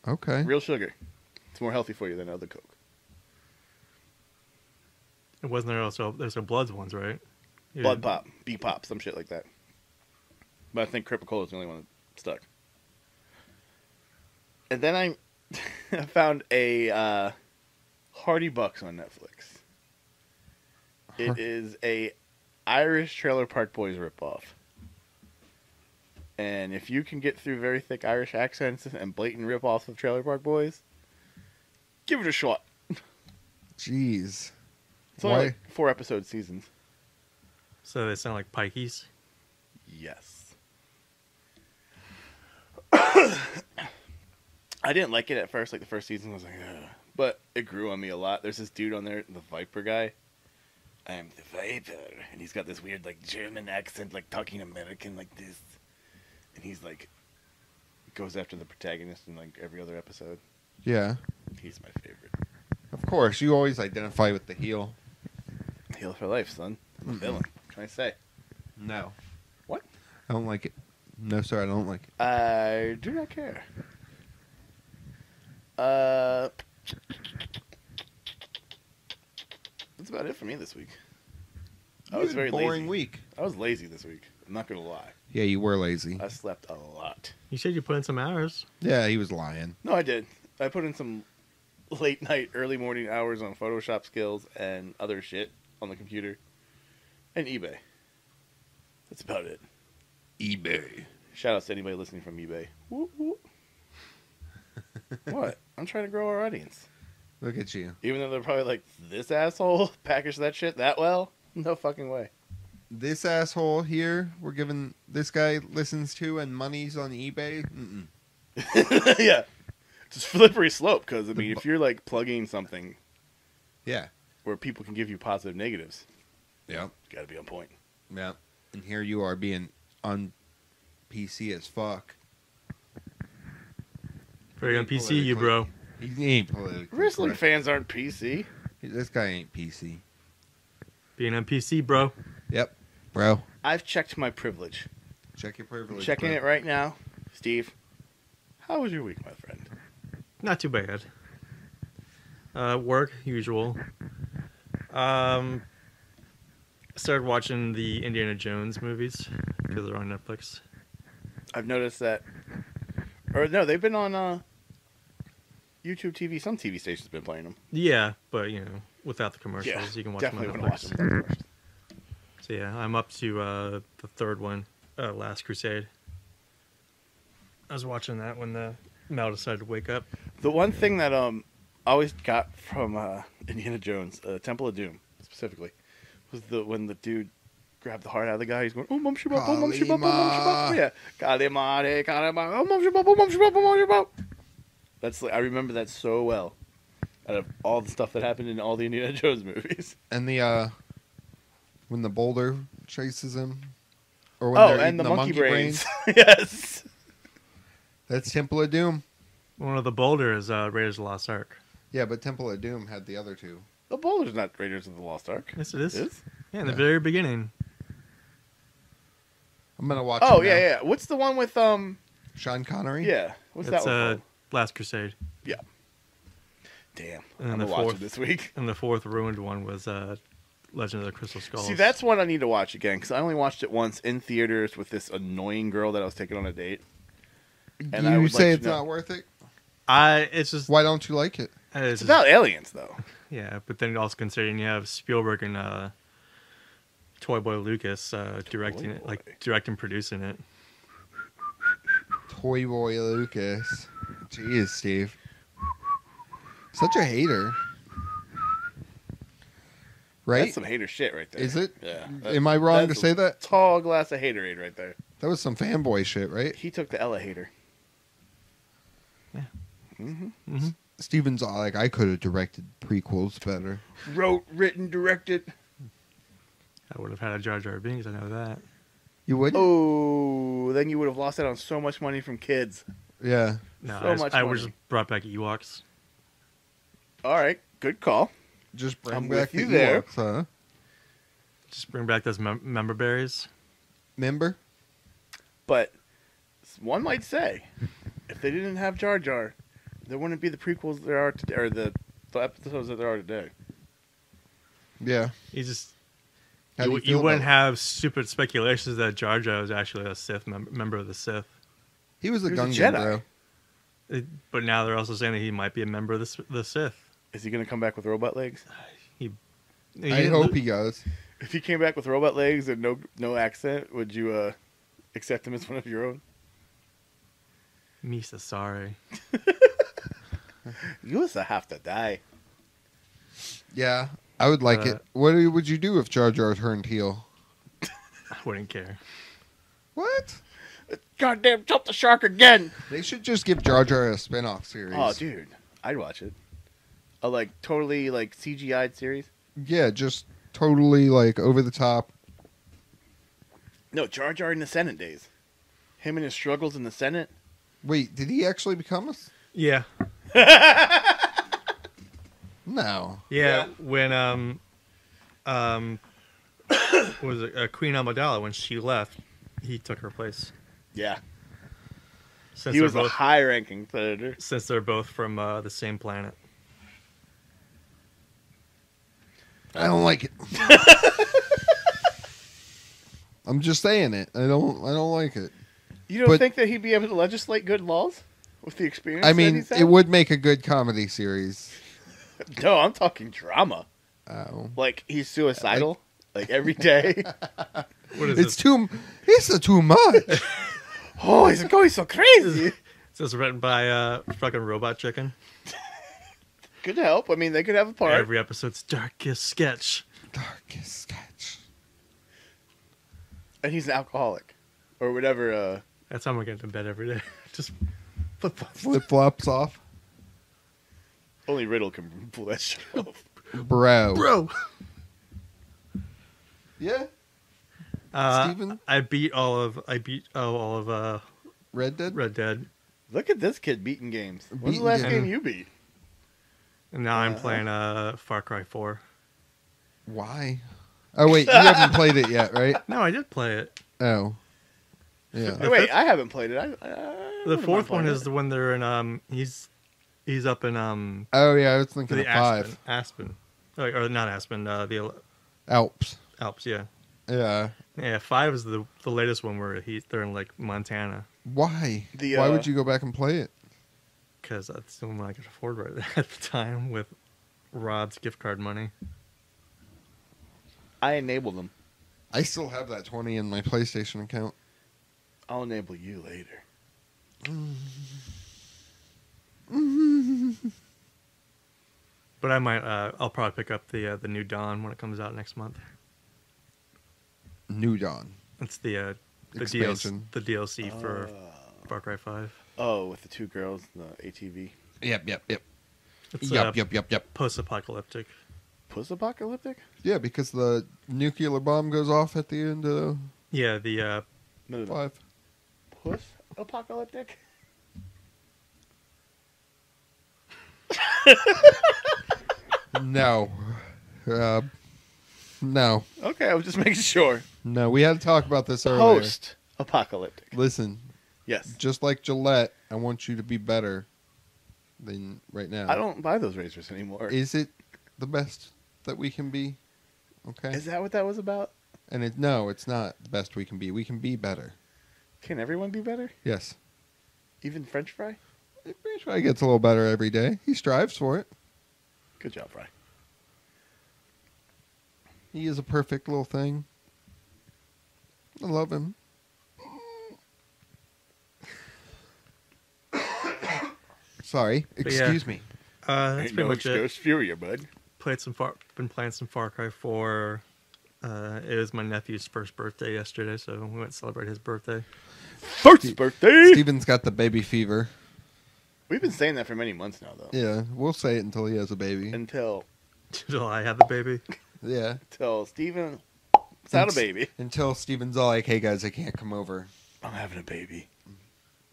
Okay. Real sugar. It's more healthy for you than other Coke. It wasn't there also. There's some Bloods ones, right? Yeah. Blood Pop, B-Pop, some shit like that. But I think Cripa-Cola is the only one that stuck. And then I found a Hardy Bucks on Netflix. It is a Irish Trailer Park Boys ripoff. And if you can get through very thick Irish accents and blatant ripoffs of Trailer Park Boys, give it a shot. Jeez. It's only like 4 episode seasons. So they sound like pikeys. Yes. I didn't like it at first. Like the first season, I was like, ugh. But it grew on me a lot. There's this dude on there, the Viper guy. I am the Viper, and he's got this weird like German accent, like talking American like this. And he's like, goes after the protagonist in like every other episode. Yeah. He's my favorite. Of course, you always identify with the heel. Heal for life, son. I'm a villain. What can I say? No. What? I don't like it. No, sir, I don't like it. I do not care. That's about it for me this week. I was very boring lazy. week. I was lazy this week. I'm not gonna lie. Yeah, you were lazy. I slept a lot. You said you put in some hours. Yeah, he was lying. No, I did. I put in some late night, early morning hours on Photoshop skills and other shit on the computer and eBay. That's about it. eBay. Shout out to anybody listening from eBay. Whoop, whoop. What? I'm trying to grow our audience. Look at you. Even though they're probably like, this asshole packaged that shit that well? No fucking way. This asshole here, we're giving this guy listens to and money's on eBay. Mm-mm. Yeah. It's a slippery slope because, I mean, if you're like plugging something Yeah. where people can give you positive negatives, Yeah. you gotta be on point. Yeah. And here you are being on PC as fuck. Very on PC, you bro. He ain't politically Wrestling correct. fans aren't PC. This guy ain't PC. Being on PC, bro. Yep. Bro. I've checked my privilege. Check your privilege. Checking it right now. Steve, how was your week, my friend? Not too bad. Work, usual. Started watching the Indiana Jones movies because they're on Netflix. I've noticed that. Or no, they've been on YouTube TV. Some TV stations have been playing them. Yeah, but you know, without the commercials, you can watch them on definitely want to Netflix. watch them without commercials. So yeah, I'm up to the third one, Last Crusade. I was watching that when Mel decided to wake up. The one thing that I always got from Indiana Jones, Temple of Doom specifically, was when the dude grabbed the heart out of the guy. He's going, oh, mum shibop, oh, mum shibop, oh, mum shibop. Yeah. Kalimare, kalimare, oh, mum shibop, oh, mum shibop, oh, mum shibop. That's like, I remember that so well. Out of all the stuff that happened in all the Indiana Jones movies. And the when the boulder chases him, or when they're and eating the monkey brains. brains. Yes. That's Temple of Doom. One of the boulders, Raiders of the Lost Ark. Yeah, but Temple of Doom had the other two. The Boulder's not Raiders of the Lost Ark. Yes, it is. It is? Yeah, in the very beginning. I'm gonna watch. Oh it now. yeah. What's the one with Sean Connery. Yeah. What's It's that one called? Last Crusade. Yeah. Damn. And I'm the gonna watch fourth- it this week. And the fourth ruined one was Legend of the Crystal Skulls. See, that's one I need to watch again because I only watched it once in theaters with this annoying girl that I was taking on a date. And I you would say like it's to know- not worth it. It's just Why don't you like it? It's about aliens, though. yeah, but then also considering you have Spielberg and Toy Boy Lucas directing it, like directing, producing it. Toy Boy Lucas. Jeez, Steve. Such a hater. Right? That's some hater shit right there. Is it? Yeah. Am I wrong to That's say that? Tall glass of haterade right there. That was some fanboy shit, right? He took the elevator. Yeah. Mm-hmm. Steven's all like, I could have directed prequels better. Wrote, written, directed. I would have had a Jar Jar Binks. I know that. You wouldn't? Oh, then you would have lost out on so much money from kids. Yeah. No, So much I would money. just brought back Ewoks. All right, good call. Just bring I'm back with you the there. Ewoks, huh? Just bring back those member berries. Remember? But one might say, if they didn't have Jar Jar, there wouldn't be the prequels there are today, or the episodes that there are today. Yeah. You just How do you, you feel you wouldn't about have stupid speculations that Jar Jar was actually a Sith member of the Sith. He was a He was a Gungan, Jedi. bro. But now they're also saying that he might be a member of the Sith. Is he going to come back with robot legs? I hope he goes. If he came back with robot legs and no accent, would you accept him as one of your own? Misa, sorry. You used to have to die. Yeah. I would like it. What would you do if Jar Jar turned heel? I wouldn't care. What? Goddamn, jump the shark again! They should just give Jar Jar a spin-off series. Oh, dude, I'd watch it. A totally CGI'd series. Yeah, just totally over the top. No, Jar Jar in the Senate days. Him and his struggles in the Senate. Wait, did he actually become a... Yeah. No. Yeah, when was it Queen Amidala, when she left, he took her place. Yeah. Since He they're was a both high-ranking senator. since they're both from the same planet. I don't like it. I'm just saying it. I don't like it. You don't think that he'd be able to legislate good laws with the experience? I that mean, he's had? it would make a good comedy series. No, I'm talking drama. Oh. He's suicidal, every day. What is It's it? too much. Oh, he's going so crazy. This is written by fucking Robot Chicken. Could help. I mean, they could have a part. Every episode's darkest sketch. Darkest sketch. And he's an alcoholic. Or whatever. That's how I'm getting to bed every day. Just Flip flops off. Only Riddle can pull that shit off. Bro. Yeah. Steven? I beat all of Red Dead? Red Dead, Look at this kid beating games. When's Beating the last games. game you beat? and now I'm playing Far Cry 4. Why? Oh, wait. You haven't played it yet, right? No, I did play it. Oh. Yeah. Oh, wait, I haven't played it. The fourth one is the one they're in. He's up in Oh, yeah. I was thinking the of 5. Aspen, or not Aspen. The Alps. Alps. Yeah. Yeah. Yeah. 5 is the latest one where they're in Montana, Why? The, Why would you go back and play it? because that's the one I could afford right at the time with Rod's gift card money. I enabled them. I still have that 20 in my PlayStation account. I'll enable you later. But I might. I'll probably pick up the new Dawn when it comes out next month. New Dawn. It's the Expansion. DLC for Far Cry 5. Oh, with the two girls, the ATV. Yep. It's Yep. post-apocalyptic. Post-apocalyptic? Yeah, because the nuclear bomb goes off at the end of Yeah, the No. 5. Post-apocalyptic? No. No. Okay, I was just making sure. No, we had to talk about this earlier. Post-apocalyptic. Listen, Yes. just like Gillette, I want you to be better than right now. I don't buy those razors anymore. Is it the best that we can be? Okay. Is that what that was about? And no, it's not the best we can be. We can be better. Can everyone be better? Yes. Even French fry? French fry gets a little better every day. He strives for it. Good job, Fry. He is a perfect little thing. I love him. Sorry. Excuse me. that's Ain't pretty no much it. excuse for you, bud. Been playing some Far Cry 4. It was my nephew's first birthday yesterday, so we went to celebrate his birthday. First birthday. Steven's got the baby fever. We've been saying that for many months now, though. Yeah, we'll say it until he has a baby. Until I have the baby. Yeah. Steven had a baby. Until Steven's all like, hey guys, I can't come over. I'm having a baby.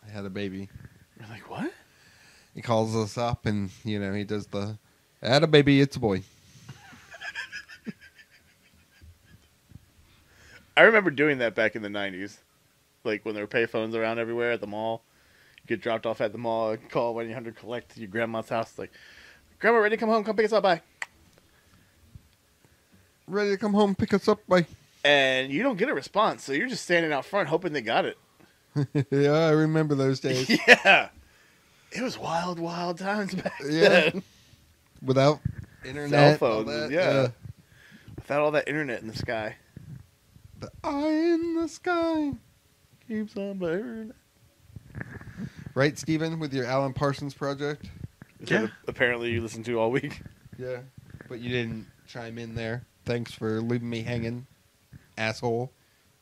I had a baby. We're like, what? He calls us up and, he does I had a baby, it's a boy. I remember doing that back in the 90s. Like when there were payphones around everywhere at the mall. You get dropped off at the mall, call 1-800-COLLECT to your grandma's house. Like, Grandma, ready to come home? Come pick us up, bye. Ready to come home, pick us up, bye. And you don't get a response, so you're just standing out front hoping they got it. Yeah, I remember those days. Yeah. It was wild, wild times back then. Without internet. Cell phones, all that, yeah. Without all that internet in the sky. The eye in the sky Keeps on burning. Right, Steven, with your Alan Parsons project? Yeah. Apparently you listened to all week. Yeah. But you didn't chime in there. Thanks for leaving me hanging, asshole.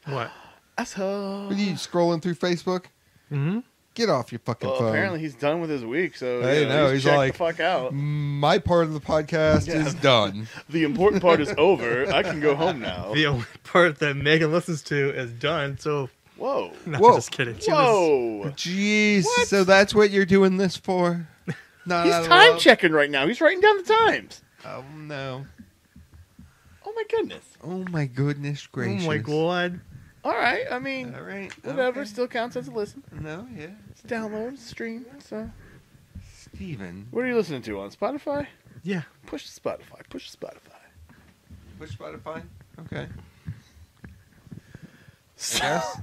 What? Asshole. Are you scrolling through Facebook? Mm-hmm. Get off your fucking phone. Apparently he's done with his week, so I know, he's check like, the fuck out. My part of the podcast is done. The important part is over. I can go home now. The only part that Megan listens to is done, so... Whoa. No, Whoa. just kidding. Whoa. Jeez, What? so that's what you're doing this for? Not He's out of time love? checking right now. He's writing down the times. Oh, no. Oh, my goodness. Oh, my goodness gracious. Oh my god. All right. I mean, All right. whatever. okay. Still counts as a listen. No, yeah. It's download, stream. So, Steven. what are you listening to on Spotify? Yeah. Push the Spotify. Push the Spotify. Push Spotify? Okay. So, Yes?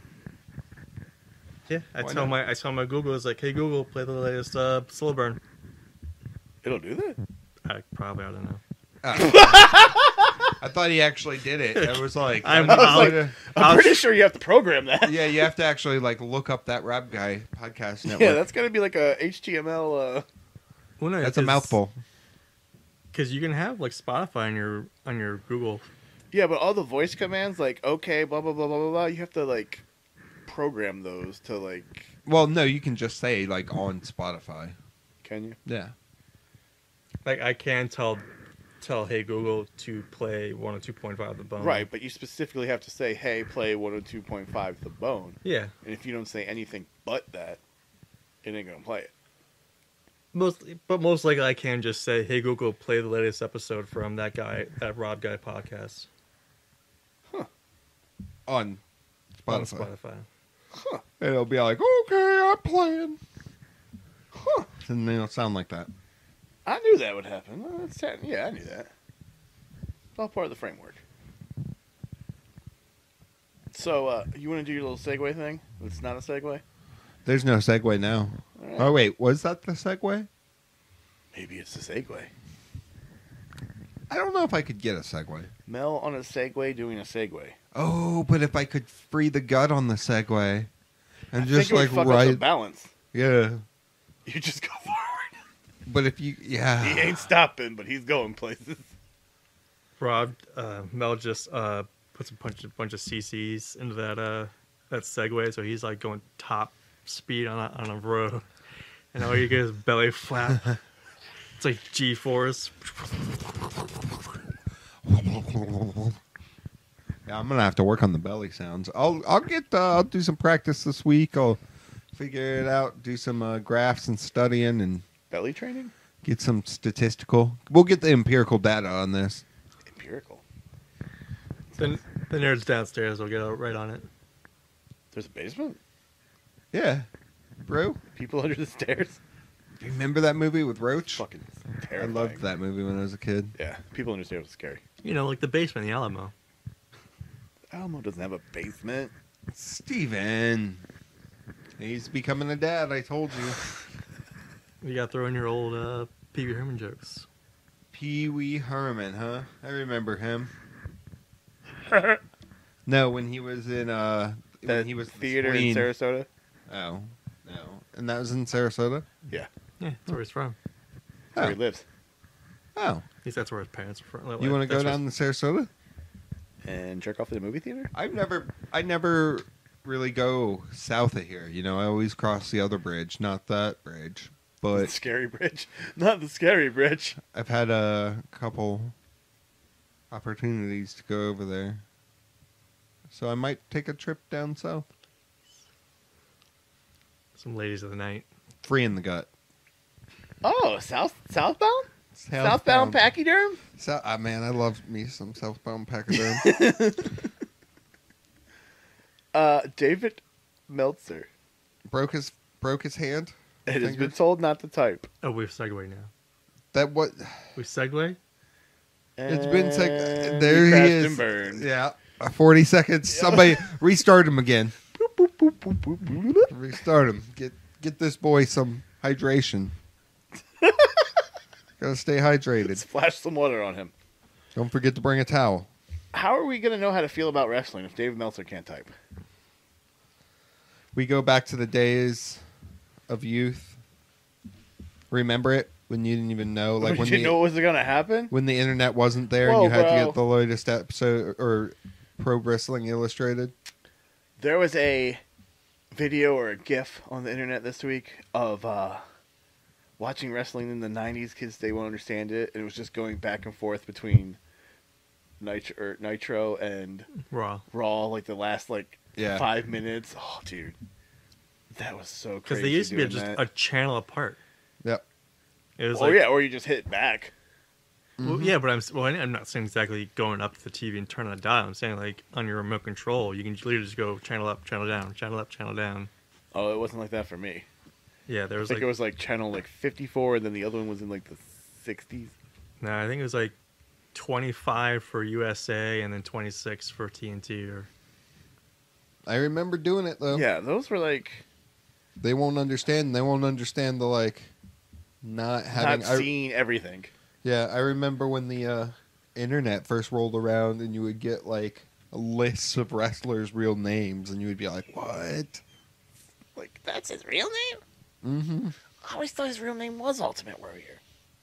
Yeah. I Why tell not? my Google, it's like, hey Google, play the latest Slow Burn. it'll do that. I don't know. I thought he actually did it. I was like, I'm I'm pretty sure you have to program that. yeah, you have to actually look up that Rap Guy podcast network. Yeah, that's gonna be like a HTML. Well, no, That's a mouthful. Because you can have like Spotify on your Google. Yeah, but all the voice commands, like okay, blah blah blah blah blah blah, you have to like program those to like. Well, no, you can just say on Spotify. Can you? Yeah. Like I can tell hey Google to play 102.5 The Bone. Right, but you specifically have to say, hey, play 102.5 The Bone. Yeah. And if you don't say anything but that, it ain't gonna play it. Most likely I can just say, hey Google, play the latest episode from that Rob Guy podcast. On Spotify. On Spotify. And it'll be like, okay, I'm playing. And then it'll sound like that. I knew that would happen. Yeah, I knew that. It's all part of the framework. So, you want to do your little segue thing? It's not a segue? There's no segue now. All right. Oh, wait, was that the segue? Maybe it's a segue. I don't know if I could get a segue. Mel on a segue doing a segue. Oh, but if I could free the gut on the segue and I just think it would fuck up the balance. Yeah. You just go forward. But if you, yeah. He ain't stopping, but he's going places. Rob, Mel just puts a bunch of CCs into that Segway, so he's like going top speed on a road, and all you get is belly flap. It's like G-force. Yeah, I'm gonna have to work on the belly sounds. I'll do some practice this week. I'll figure it out. Do some graphs and studying and Belly training? get some statistical. We'll get the empirical data on this. Empirical. The nerds downstairs will get right on it. There's a basement? Yeah, bro. People under the stairs? Do you remember that movie with Roach? Fucking I terrifying. loved that movie when I was a kid. Yeah, people under the stairs was scary. You know, like the basement in the Alamo. Alamo doesn't have a basement. Steven. He's becoming a dad, I told you. You got to throw in your old Pee Wee Herman jokes. Pee Wee Herman, huh? I remember him. No, when he was in when he was the theater in Sween. Sarasota? Oh, no. And that was in Sarasota? Yeah, Yeah, that's where he's from. that's where he Oh. lives. Oh. At least that's where his parents are from. You want to go down to Sarasota? and jerk off at a movie theater? I never really go south of here. You know, I always cross the other bridge, not that bridge. The But scary bridge, not the scary bridge. I've had a couple opportunities to go over there, so I might take a trip down south. Some ladies of the night. Free in the gut. Oh, southbound pachyderm. Man, I love me some southbound pachyderm. David Meltzer. broke his hand. It has been told not to type. Oh, we've segued now. That what? We segue? It's been And there. he He crashed is. and burned. Yeah, 40 seconds. Somebody restart him again. Restart him. Get this boy some hydration. Gotta stay hydrated. Splash some water on him. Don't forget to bring a towel. How are we going to know how to feel about wrestling if David Meltzer can't type? We go back to the days of youth. Remember it when you didn't even know, like You didn't know what was going to happen? when the internet wasn't there, Whoa, and you had to bro. get the latest episode or Pro Wrestling Illustrated. There was a video or a GIF on the internet this week of watching wrestling in the 90s because they won't understand it. And it was just going back and forth between Nitro and Raw. like the last 5 minutes. Oh, dude. That was so crazy. Because they used to be doing just that. a channel apart. Yep. It was Oh, yeah, or you just hit back. Well, yeah, but I'm not saying exactly going up to the TV and turning the dial. I'm saying like on your remote control, you can literally just go channel up, channel down, channel up, channel down. Oh, it wasn't like that for me. Yeah, there I was think it was channel 54, and then the other one was in the 60s. No, I think it was 25 for USA and then 26 for TNT. Or I remember doing it though. Yeah, those were They won't understand. They won't understand the not having. not seeing everything. Yeah, I remember when the internet first rolled around, and you would get a list of wrestlers' real names, and you would be like, "What?" That's his real name? Mm-hmm. I always thought his real name was Ultimate Warrior.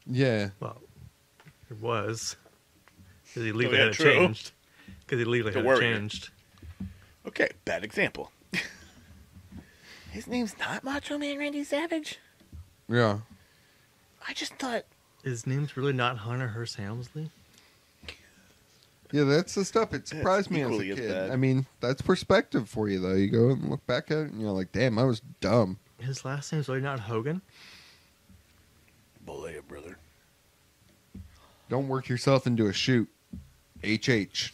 Yeah. well, it was because he legally yeah, had it true. changed. Because he legally The had Warrior. it changed. Okay, bad example. His name's not Macho Man Randy Savage? Yeah. I just thought... His name's really not Hunter Hearst Helmsley. Yeah, that's the stuff. It surprised me as a equally as kid. bad. I mean, that's perspective for you, though. You go and look back at it, and you're like, "Damn, I was dumb." His last name's really not Hogan. Bullet, brother. Don't work yourself into a shoot. HH.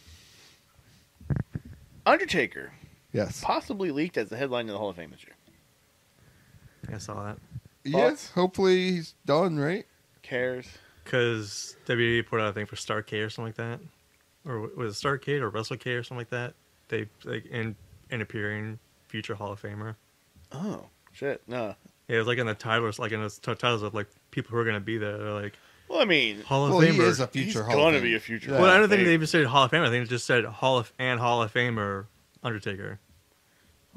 Undertaker. Yes. Possibly leaked as the headline of the Hall of Fame this year. I saw that. Yes. Hopefully he's done, right? Cares. Because WWE put out a thing for Starrcade or something like that. Or was it Starrcade or WrestleCade or something like that? They in appearing future Hall of Famer. Oh, shit. No. Yeah, it was in the titles, in the titles of people who are going to be there. They're like Well, I mean... Hall of Well, Famer. he is a He's future Hall going of to Fame. be a future Yeah. Well, I Hall don't of think they Fame. even said Hall of Famer. I think it just said Hall of Famer Undertaker.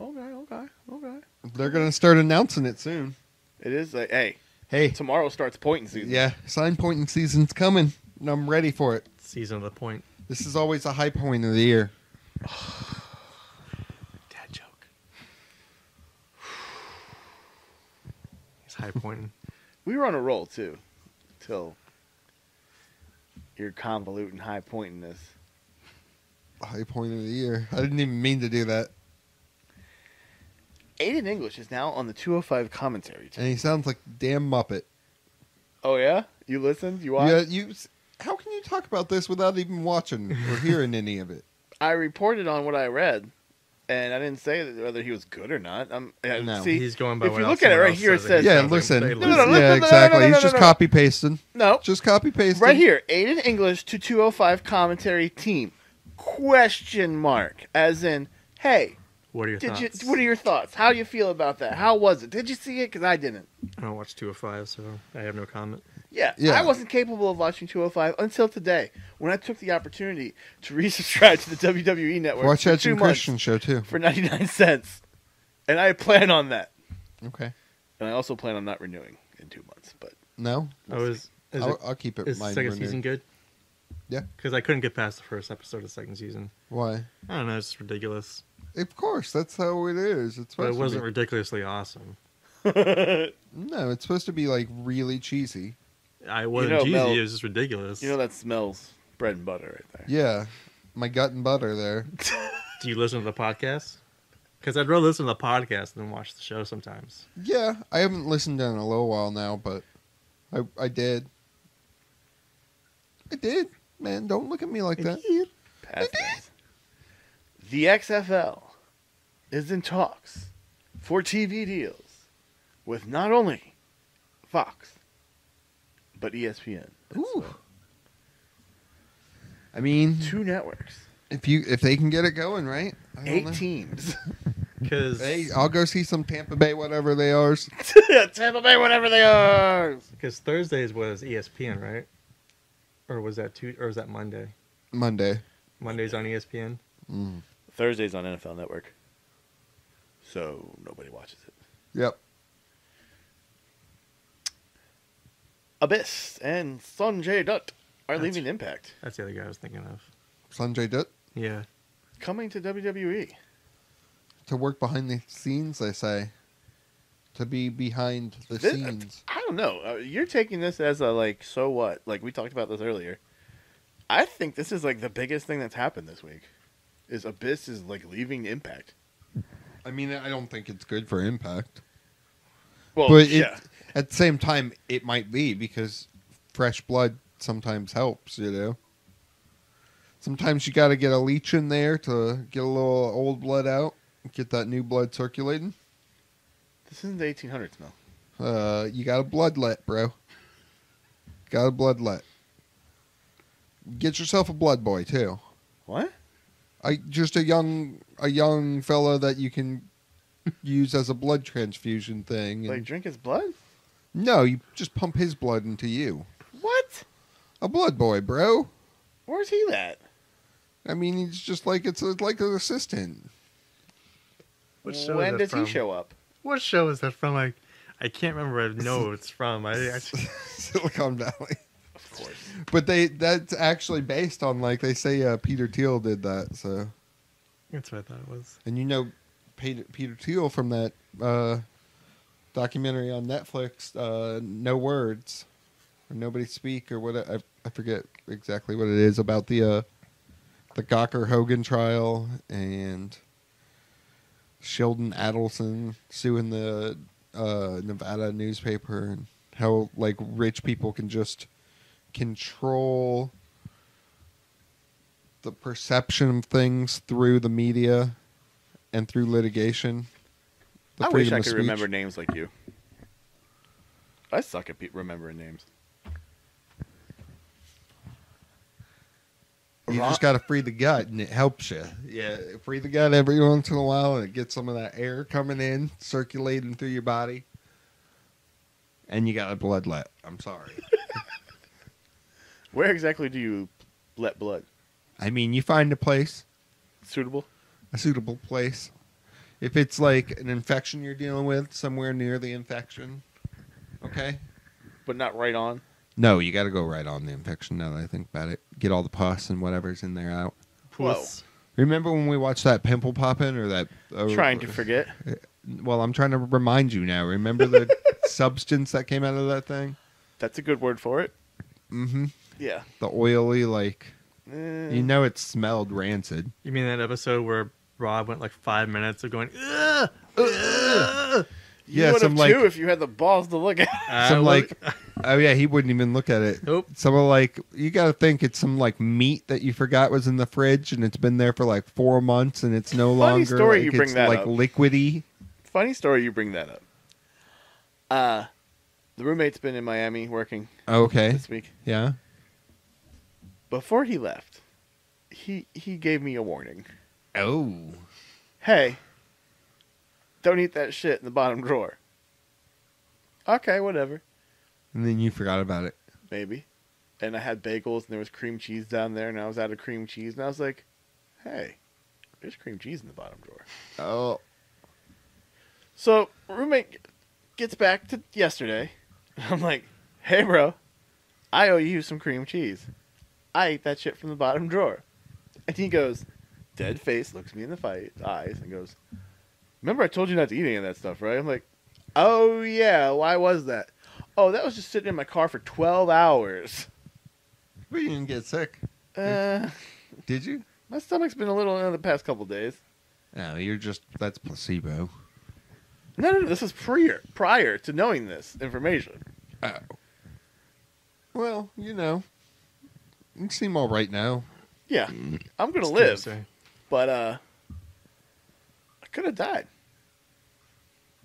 Okay. They're going to start announcing it soon. It is hey, Hey. tomorrow starts pointing season. Yeah, sign pointing season's coming, and I'm ready for it. Season of the Point. This is always a high point of the year. Dad joke. He's high pointing. We were on a roll, too. Till you're convoluting high pointing this. High point of the year. I didn't even mean to do that. Aiden English is now on the 205 commentary team. And he sounds like a damn Muppet. Oh, yeah? You listened? You watched? Yeah, how can you talk about this without even watching or hearing any of it? I reported on what I read, and I didn't say whether he was good or not. No. See, He's going by if what you else look at it someone right else here, it says says... Yeah, sounds like listen. they No, lose. no, no, Yeah, no, exactly. no, no, He's no, just no. copy pasting. No. Just copy pasting. Right here, Aiden English to 205 commentary team. Question mark. As in, hey, What are your thoughts? what are your thoughts? How do you feel about that? How was it? Did you see it? Because I didn't. I don't watch 205, so I have no comment. Yeah, Yeah. I wasn't capable of watching 205 until today, when I took the opportunity to resubscribe to the WWE Network Watch for that 2 Jim months Christian show, too. for 99 cents. And I plan on that. Okay. And I also plan on not renewing in 2 months. But No? I'll keep it I'll keep it is the mine second renewed. season good? Yeah. Because I couldn't get past the first episode of the second season. Why? I don't know, it's just ridiculous. Of course, that's how it is. It's But it supposed wasn't to be. ridiculously awesome. No, it's supposed to be like really cheesy. I wasn't know, cheesy, Mel, it was just ridiculous. You know that smells bread and butter right there. Yeah, my gut and butter there. Do you listen to the podcast? Because I'd rather listen to the podcast than watch the show sometimes. Yeah, I haven't listened in a little while now, but I did. I did, man. Don't look at me like that. Past tense. The XFL is in talks for TV deals with not only Fox, but ESPN. Ooh. I mean, 2 networks, if they can get it going, right? I don't 8 know. teams. Because Hey, I'll go see some Tampa Bay, whatever they are. Tampa Bay, whatever they are. Thursdays was ESPN, right? Or was that Monday? Monday. Monday's on ESPN? Mm. Thursday's on NFL Network, so nobody watches it. Yep. Abyss and Sanjay Dutt are That's- leaving Impact, That's the other guy I was thinking of. Sanjay Dutt Yeah. coming to WWE. to work behind the scenes. They say to be behind the This- scenes. I don't know. You're taking this as a like, so what? Like we talked about this earlier. I think this is like the biggest thing that's happened this week. Is Abyss is like leaving Impact. I mean, I don't think it's good for Impact, Well, but yeah, at the same time, it might be because fresh blood sometimes helps. You know, sometimes you got to get a leech in there to get a little old blood out, get that new blood circulating. this isn't the 1800s, Mel. You got a bloodlet, bro. Got a bloodlet. Get yourself a blood boy too. What? Just a young fella that you can use as a blood transfusion thing. Like And drink his blood? no, you just pump his blood into you. What? A blood boy, bro. Where's he at? I mean, he's just like like an assistant. What show When is that does from? he show up? What show is that from? I can't remember. I know it's from. I actually. Silicon Valley. Of course. But that's actually based on, like, they say Peter Thiel did that. So, That's what I thought it was. and you know Peter Thiel from that documentary on Netflix, No Words, or Nobody Speak, or what I forget exactly what it is about the Gawker Hogan trial and Sheldon Adelson suing the Nevada newspaper, and how like rich people can just control the perception of things through the media and through litigation. The I wish freedom I of could speech. remember names like you. I suck at remembering names. You just got to free the gut, and it helps you. Yeah, free the gut every once in a while, and it gets some of that air coming in, circulating through your body. And you got a bloodlet. I'm sorry. Where exactly do you let blood? I mean, you find a place, Suitable? a suitable place. If it's like an infection you're dealing with, somewhere near the infection, okay? But not right on? No, you got to go right on the infection now that I think about it. Get all the pus and whatever's in there out. Whoa. Remember when we watched that pimple popping or that... Trying to forget. Well, I'm trying to remind you now. Remember the substance that came out of that thing? That's a good word for it. Mm-hmm. Yeah. The oily, like... Eh. You know it smelled rancid. You mean that episode where Rob went like 5 minutes of going, ugh, ugh. You Yeah, would some have like... too if you had the balls to look at it. Some like... Oh, yeah, he wouldn't even look at it. Nope. Some of like... You got to think it's some like meat that you forgot was in the fridge and it's been there for like 4 months and it's no Funny longer... story like, you bring it's that like up. liquidy. Funny story you bring that up. The roommate's been in Miami working Okay. this week. Yeah. Before he left, he gave me a warning. Oh. Hey, don't eat that shit in the bottom drawer. Okay, whatever. And then you forgot about it. Maybe. And I had bagels and there was cream cheese down there and I was out of cream cheese and I was like, hey, there's cream cheese in the bottom drawer. Oh. So roommate gets back to yesterday. I'm like, hey bro, I owe you some cream cheese. I ate that shit from the bottom drawer. And he goes, dead face, looks me in the eyes, and goes, remember I told you not to eat any of that stuff, right? I'm like, oh, yeah, why was that? Oh, that was just sitting in my car for 12 hours. But you didn't get sick. Did you? My stomach's been a little in the past couple days. No, that's placebo. No, this was prior to knowing this information. Oh. Well, you seem all right now. Yeah, I'm going to live. But, I could have died.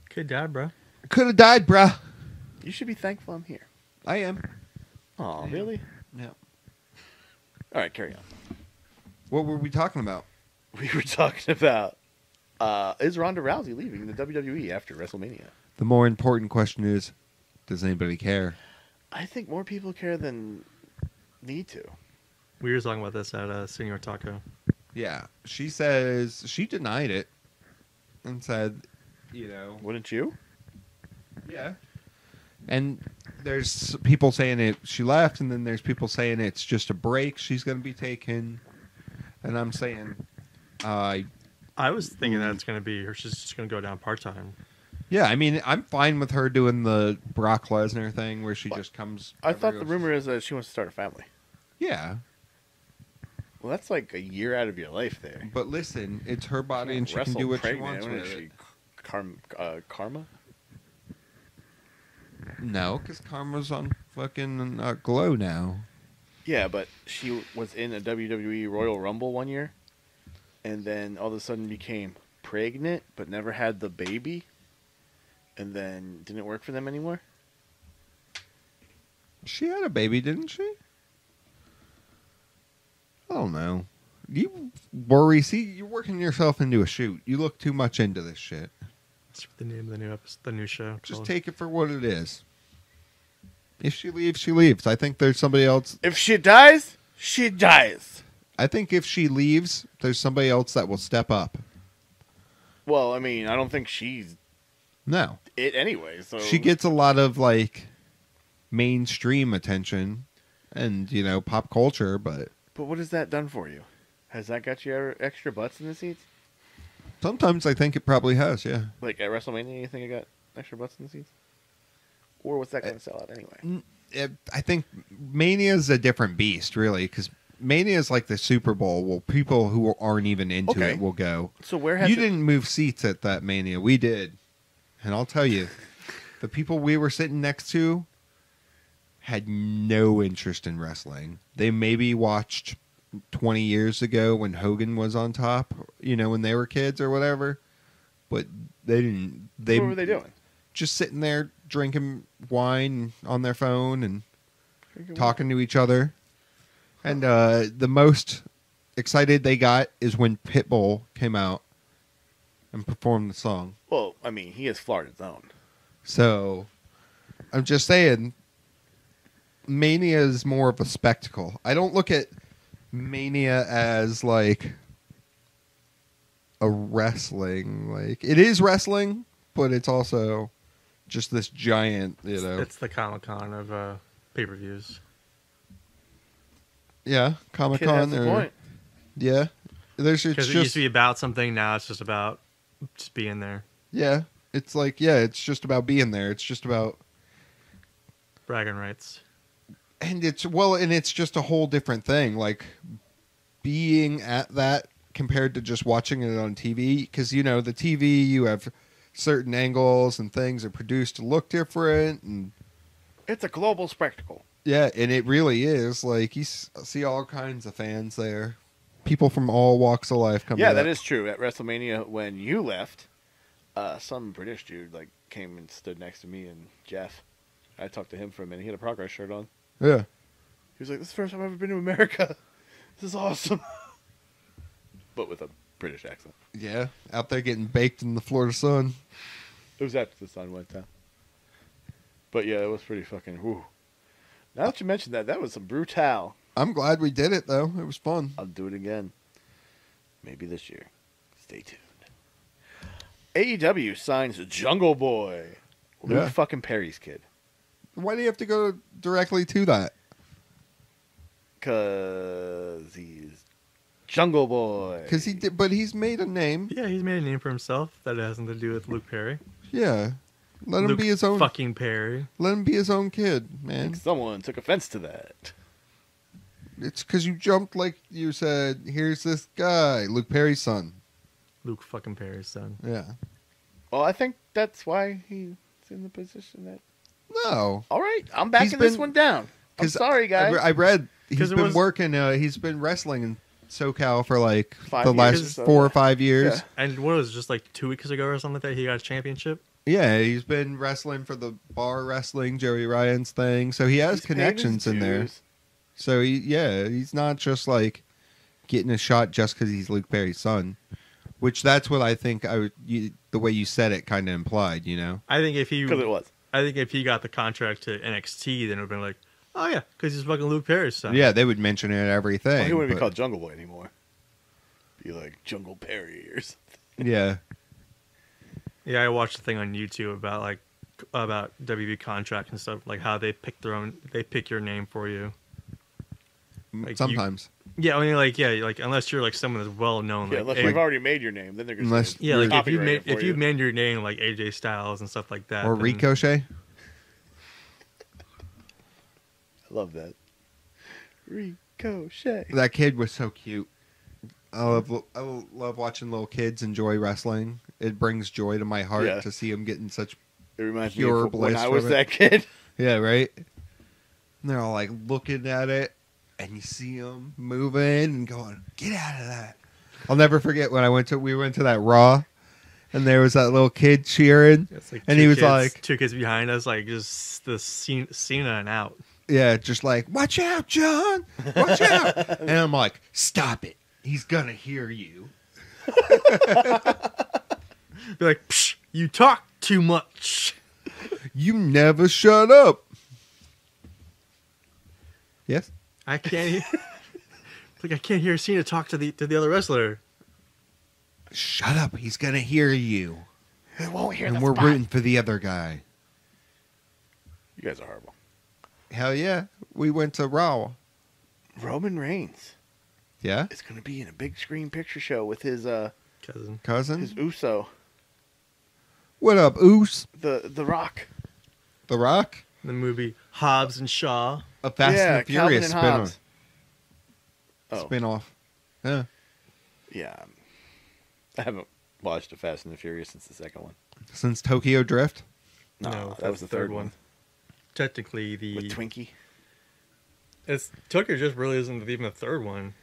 Could die, bro. Could have died, bruh. You should be thankful I'm here. I am. Oh, really? Yeah. All right, carry on. What were we talking about? We were talking about, is Ronda Rousey leaving the WWE after WrestleMania? The more important question is, does anybody care? I think more people care than need to. We were talking about this at Senor Taco. Yeah. She says she denied it and said, Wouldn't you? Yeah. And there's people saying she left, and then there's people saying it's just a break she's going to be taking. And I'm saying, I was thinking that it's going to be her. She's just going to go down part-time. Yeah, I mean, I'm fine with her doing the Brock Lesnar thing where she just comes. I thought the rumor is that she wants to start a family. Yeah. Well, that's like a year out of your life there. But listen, it's her body, and she can do what she wants with it. Karma? No, because Karma's on fucking Glow now. Yeah, but she was in a WWE Royal Rumble one year, and then all of a sudden became pregnant, but never had the baby, and then didn't work for them anymore. She had a baby, didn't she? I don't know. You worry. See, you're working yourself into a shoot. You look too much into this shit. That's the name of the new show. Just take it for what it is. If she leaves, she leaves. I think there's somebody else. If she dies, she dies. I think if she leaves, there's somebody else that will step up. Well, I mean, I don't think she's No. it anyway. So She gets a lot of, mainstream attention and, pop culture, but... But what has that done for you? Has that got you extra butts in the seats? Sometimes I think it probably has, yeah. Like at WrestleMania, you think it got extra butts in the seats? Or was that going to sell out anyway? I think Mania is a different beast, really, because Mania is like the Super Bowl. Well, people who aren't even into it will go. So where has you didn't move seats at that Mania? We did, and I'll tell you, the people we were sitting next to had no interest in wrestling. They maybe watched 20 years ago when Hogan was on top, when they were kids or whatever, but they didn't. What were they doing? Just sitting there drinking wine on their phone and talking to each other. And the most excited they got is when Pitbull came out and performed the song. Well, I mean, he is Florida's own. So, I'm just saying, Mania is more of a spectacle. I don't look at Mania as, a wrestling. It is wrestling, but it's also just this giant, It's the Comic-Con of pay-per-views. Yeah, Comic-Con. That's the point. Yeah. Because it used to be about something, now it's just about just being there. Yeah. It's it's just about being there. It's just about... bragging rights. And it's just a whole different thing. Being at that compared to just watching it on TV. Because, the TV, you have certain angles and things are produced to look different. And it's a global spectacle. Yeah, and it really is. You see all kinds of fans there. People from all walks of life come. Yeah, that is true. At WrestleMania, when you left, some British dude came and stood next to me and Jeff. I talked to him for a minute. He had a Progress shirt on. Yeah. He was like, "This is the first time I've ever been to America. This is awesome." But with a British accent. Yeah, out there getting baked in the Florida sun. It was after the sun went down. But yeah, it was pretty fucking. Whew. Now that you mentioned that was some brutal. I'm glad we did it, though. It was fun. I'll do it again. Maybe this year. Stay tuned. AEW signs Jungle Boy. Luke fucking Perry's kid. Why do you have to go directly to that? Because he's Jungle Boy. Because he did, but he's made a name. Yeah, he's made a name for himself that has nothing to do with Luke Perry. Yeah, let him Luke be his own. fucking Perry. Let him be his own kid, I man. think someone took offense to that. It's because you jumped like you said. Here's this guy, Luke Perry's son. Luke fucking Perry's son. Yeah. Well, I think that's why he's in the position that... No. All right, I'm backing He's this been- one down. I'm 'Cause sorry, guys. I read he's 'Cause it been was- working. He's been wrestling in SoCal for like 5 the years last or so. 4 or 5 years. Yeah. And what was it, just like 2 weeks ago or something like that? He got a championship. Yeah, he's been wrestling for the bar wrestling, Joey Ryan's thing. So he has He's paid connections his in there. dues. So he's not just like getting a shot just because he's Luke Perry's son. Which that's what I think the way you said it kind of implied, you know? I think if he, Because it was. I think if he got the contract to NXT, then it would have been like, oh yeah, because he's fucking Luke Perry's son. Yeah, they would mention it at everything. Well, he wouldn't be but- called Jungle Boy anymore. Be like Jungle Perry or something. Yeah. Yeah, I watched a thing on YouTube about WB contract and stuff, like how they pick your name for you. Like Sometimes. Yeah, I mean, like unless you're like someone that's well known, Yeah, like unless hey- you've already made your name, then they're going Unless- to yeah, like if you copyright made it for if you made your name like AJ Styles and stuff like that, Or then- Ricochet. I love that. Ricochet. That kid was so cute. I love watching little kids enjoy wrestling. It brings joy to my heart Yeah. to see them getting such. It reminds Pure me of when bliss I was from it. that kid. Yeah, right? And they're all like looking at it, and you see them moving and going, "Get out of that!" I'll never forget when we went to that Raw, and there was that little kid cheering, It's like and two he was kids- like, two kids behind us, like just the Cena and out. "Yeah, just like, watch out, John, watch out!" And I'm like, "Stop it! He's gonna hear you." Be like, Psh, you talk too much. You never shut up. Yes. I can't. Like I can't hear Cena talk to the other wrestler. Shut up! He's gonna hear you. It won't hear And the we're spot. rooting for the other guy. You guys are horrible. Hell yeah! We went to Raw. Roman Reigns Yeah, is going to be in a big screen picture show with his cousin. Uso, What up, Oos? the Rock. The Rock? The movie Hobbs and Shaw. A Fast yeah, and the Furious Calvin and spin-off. Hobbs. Oh, Spin-off. Yeah. yeah. I haven't watched a Fast and the Furious since the second one. Since Tokyo Drift. No, that was the third one. Technically, With Twinkie. Tokyo just really isn't even the third one.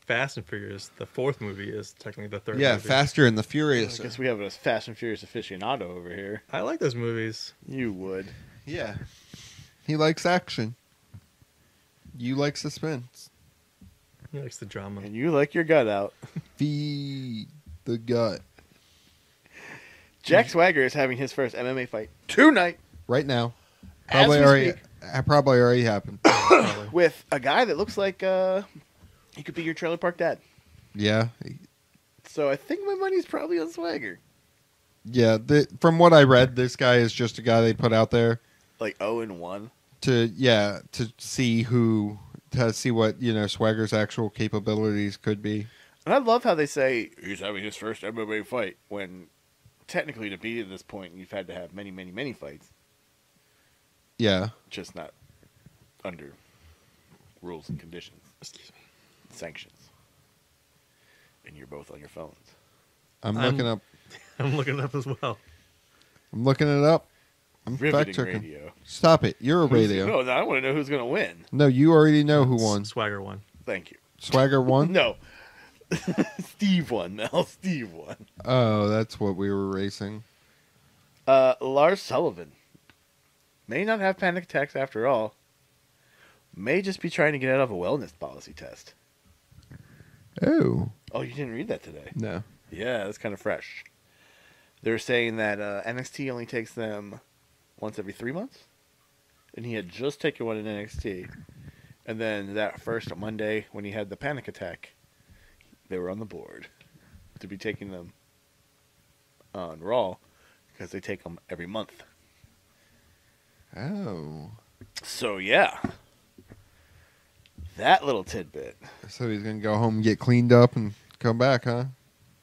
Fast and Furious, the fourth movie, is technically the third. Yeah, movie. Faster and the Furious. I guess we have a Fast and Furious aficionado over here. I like those movies. You would. Yeah. He likes action. You like suspense. He likes the drama. And you like your gut out. Feed the gut. Jack Swagger is having his first MMA fight tonight Right now. As we Probably already happened. Probably. with a guy that looks like he could be your trailer park dad. Yeah. So I think my money's probably on Swagger. Yeah. From what I read, this guy is just a guy they put out there Like 0-1. to see what, Swagger's actual capabilities could be. And I love how they say he's having his first MMA fight when technically to be at this point you've had to have many, many, many fights. Yeah. Just not under rules and conditions. Excuse me. Sanctions. And you're both on your phones. I'm I'm- looking up. I'm looking it up as well. I'm looking it up. I'm Riveting fact checking. radio. Stop it. You're a radio. No, I want to know who's going to win. No, you already know who won. Swagger won. Thank you. Swagger won? No. Steve won, Mel. Steve won. Oh, that's what we were racing. Lars Sullivan may not have panic attacks after all. May just be trying to get out of a wellness policy test. Oh. Oh, you didn't read that today? No. Yeah, that's kind of fresh. They're saying that NXT only takes them once every 3 months. And he had just taken one in NXT. And then that first Monday when he had the panic attack, they were on the board to be taking them on Raw because they take them every month. Oh. So, yeah. that little tidbit. So he's going to go home and get cleaned up and come back, huh?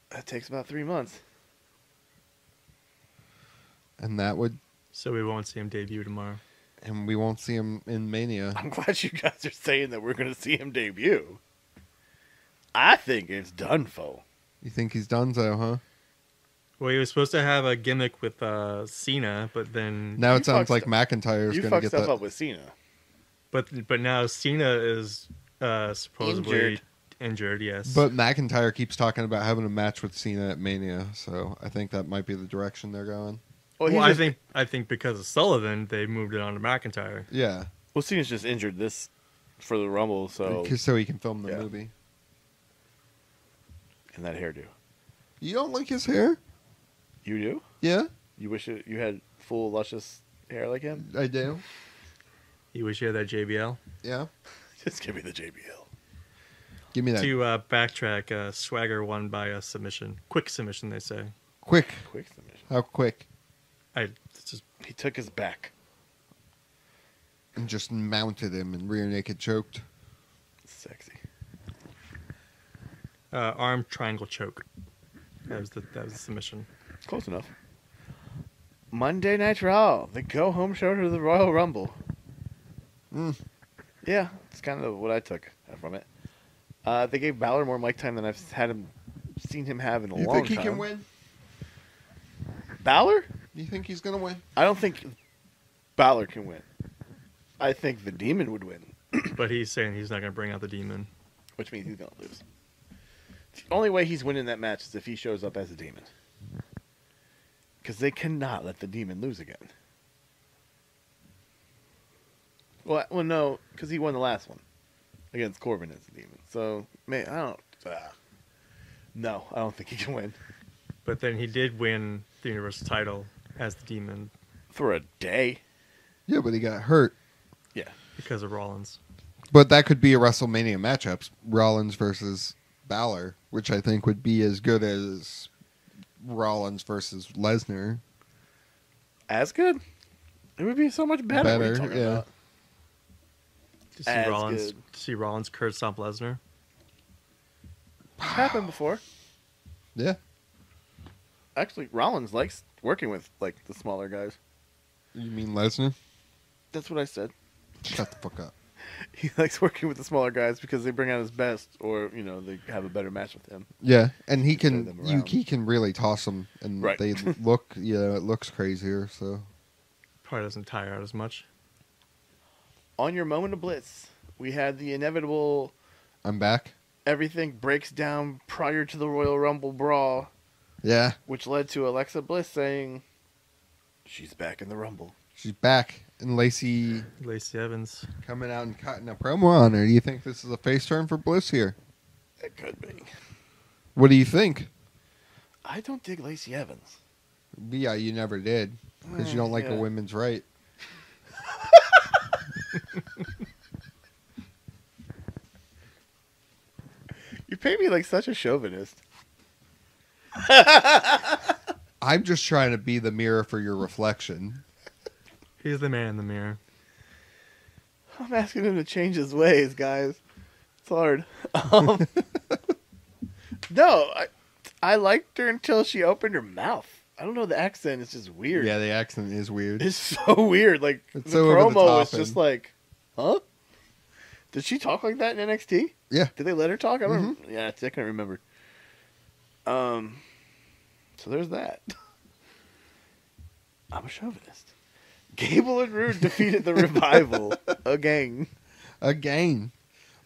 That takes about 3 months. And that would... So we won't see him debut tomorrow. And we won't see him in Mania. I'm glad you guys are saying that we're going to see him debut. I think it's done for. You think he's done so, huh? Well, he was supposed to have a gimmick with Cena, but then... Now You it sounds like fucked- McIntyre's You going to fucked get stuff that. up with Cena. But now Cena is supposedly injured, yes. But McIntyre keeps talking about having a match with Cena at Mania, so I think that might be the direction they're going. Well, Well, I think because of Sullivan, they moved it on to McIntyre. Yeah, Well, Cena's just injured this for the Rumble, so... so he can film the Yeah. movie. And that hairdo. You don't like his hair? You do? Yeah, You wish you had full, luscious hair like him? I do. You wish you had that JBL? Yeah, Just give me the JBL. give me that To backtrack, Swagger won by a submission. Quick submission, they say. quick. Quick submission. How quick? It's just He took his back. And just mounted him and rear naked choked. Sexy. arm triangle choke. That was the submission. Close enough. Monday Night Raw, the go-home show to the Royal Rumble. Mm. Yeah, it's kind of what I took from it. They gave Balor more mic time than I've seen him have in a You long think he time. can win? Balor? You think he's gonna win? I don't think Balor can win. I think the Demon would win, But he's saying he's not going to bring out the demon. which means he's going to lose. The only way he's winning that match is if he shows up as a Demon. Because they cannot let the Demon lose again. Well, no, because he won the last one against Corbin as a Demon. So, man, I don't... no, I don't think he can win. But then he did win the Universal title as the demon For a day. Yeah, but he got hurt. Yeah. because of Rollins. But that could be a WrestleMania matchup, Rollins versus Balor, which I think would be as good as Rollins versus Lesnar. As good? It would be so much better. What are you Better, talking yeah. about? To As see Rollins curd stomp Lesnar. It's happened before. Yeah. Actually, Rollins likes working with like the smaller guys. You mean Lesnar? That's what I said. Shut the fuck up. He likes working with the smaller guys because they bring out his best, or they have a better match with him. Yeah, and he Turn can them around. he can really toss them, and Right. they look it looks crazier. So Probably doesn't tire out as much. On your moment of bliss, we had the inevitable. I'm back. Everything breaks down prior to the Royal Rumble brawl, Yeah, which led to Alexa Bliss saying, "She's back in the Rumble." she's back, and Lacey Lacey Evans. coming out and cutting a promo on her. Do you think this is a face turn for Bliss here? It could be. What do you think? I don't dig Lacey Evans. Yeah, you never did because you don't like Yeah. a women's right. You pay me like such a chauvinist. I'm just trying to be the mirror for your reflection. He's the man in the mirror. I'm asking him to change his ways, guys. It's hard. No, I liked her until she opened her mouth. I don't know, the accent is just weird. Yeah, the accent is weird. It's so weird. Like, It's the so over the promo top was just and- like, huh? Did she talk like that in NXT? Yeah. Did they let her talk? I don't. Mm-hmm. Yeah, I can't remember. So there's that. I'm a chauvinist. Gable and Rude defeated the Revival again. Again.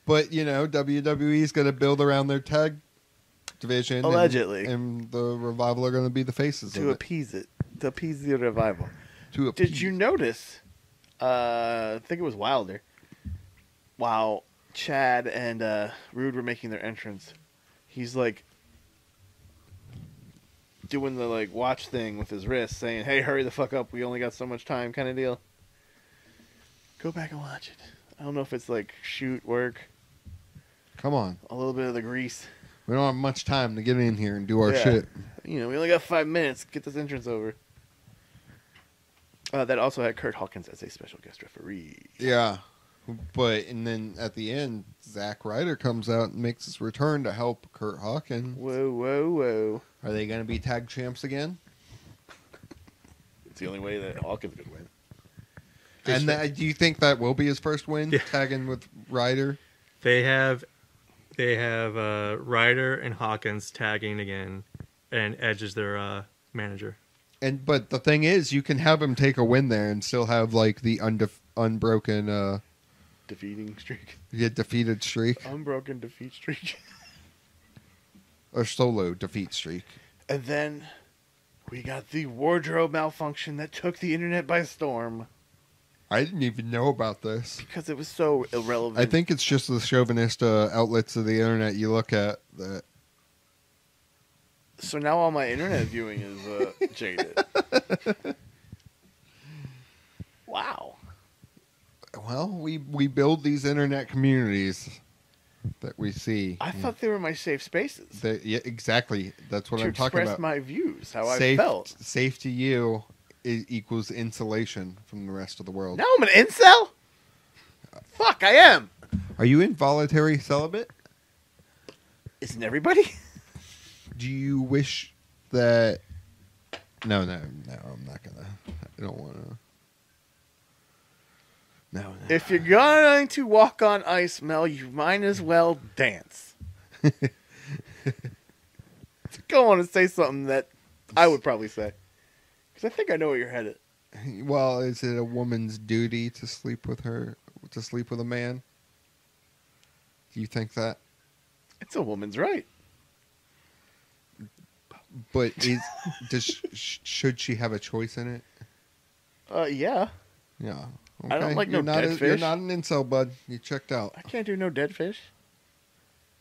But, WWE's going to build around their tag division. Allegedly. And the Revival are going to be the faces To of it. appease it. To appease the Revival. To Did appease. you notice? I think it was Wilder. While Chad and Rude were making their entrance, he's like doing the like watch thing with his wrist, saying, "Hey, hurry the fuck up! We only got so much time," kind of deal. Go back and watch it. I don't know if it's like shoot work, Come on. a little bit of the grease. We don't have much time to get in here and do our Yeah. shit. We only got 5 minutes. Get this entrance over. That also had Kurt Hawkins as a special guest referee. Yeah. But and then at the end, Zack Ryder comes out and makes his return to help Kurt Hawkins. Whoa, whoa, whoa. Are they going to be tag champs again? It's the only way that Hawkins could win. And do you think that will be his first win, tagging with Ryder? They have Ryder and Hawkins tagging again, and Edge is their manager. But the thing is, you can have him take a win there and still have like the unbroken defeating streak. Yeah, defeated streak. Unbroken defeat streak. Or solo defeat streak. And then we got the wardrobe malfunction that took the internet by storm. I didn't even know about this. Because it was so irrelevant. I think it's just the chauvinist outlets of the internet you look at that. So now all my internet viewing is jaded. Wow. Well, we build these internet communities that we see. I thought they were my safe spaces. Yeah, exactly. That's what I'm talking about. To express about. my views, how I felt. Safe to you equals insulation from the rest of the world. Now I'm an incel? Fuck, I am. Are you involuntary celibate? Isn't everybody? Do you wish that... No, I'm not gonna. I don't want to. No. If you're going to walk on ice, Mel, you might as well dance. Go on and say something that I would probably say. Because I think I know where you're headed. Well, is it a woman's duty to sleep with a man? Do you think that? It's a woman's right. But should she have a choice in it? Yeah. Yeah. Okay. I don't like dead fish. You're not an incel, bud. You checked out. I can't do no dead fish.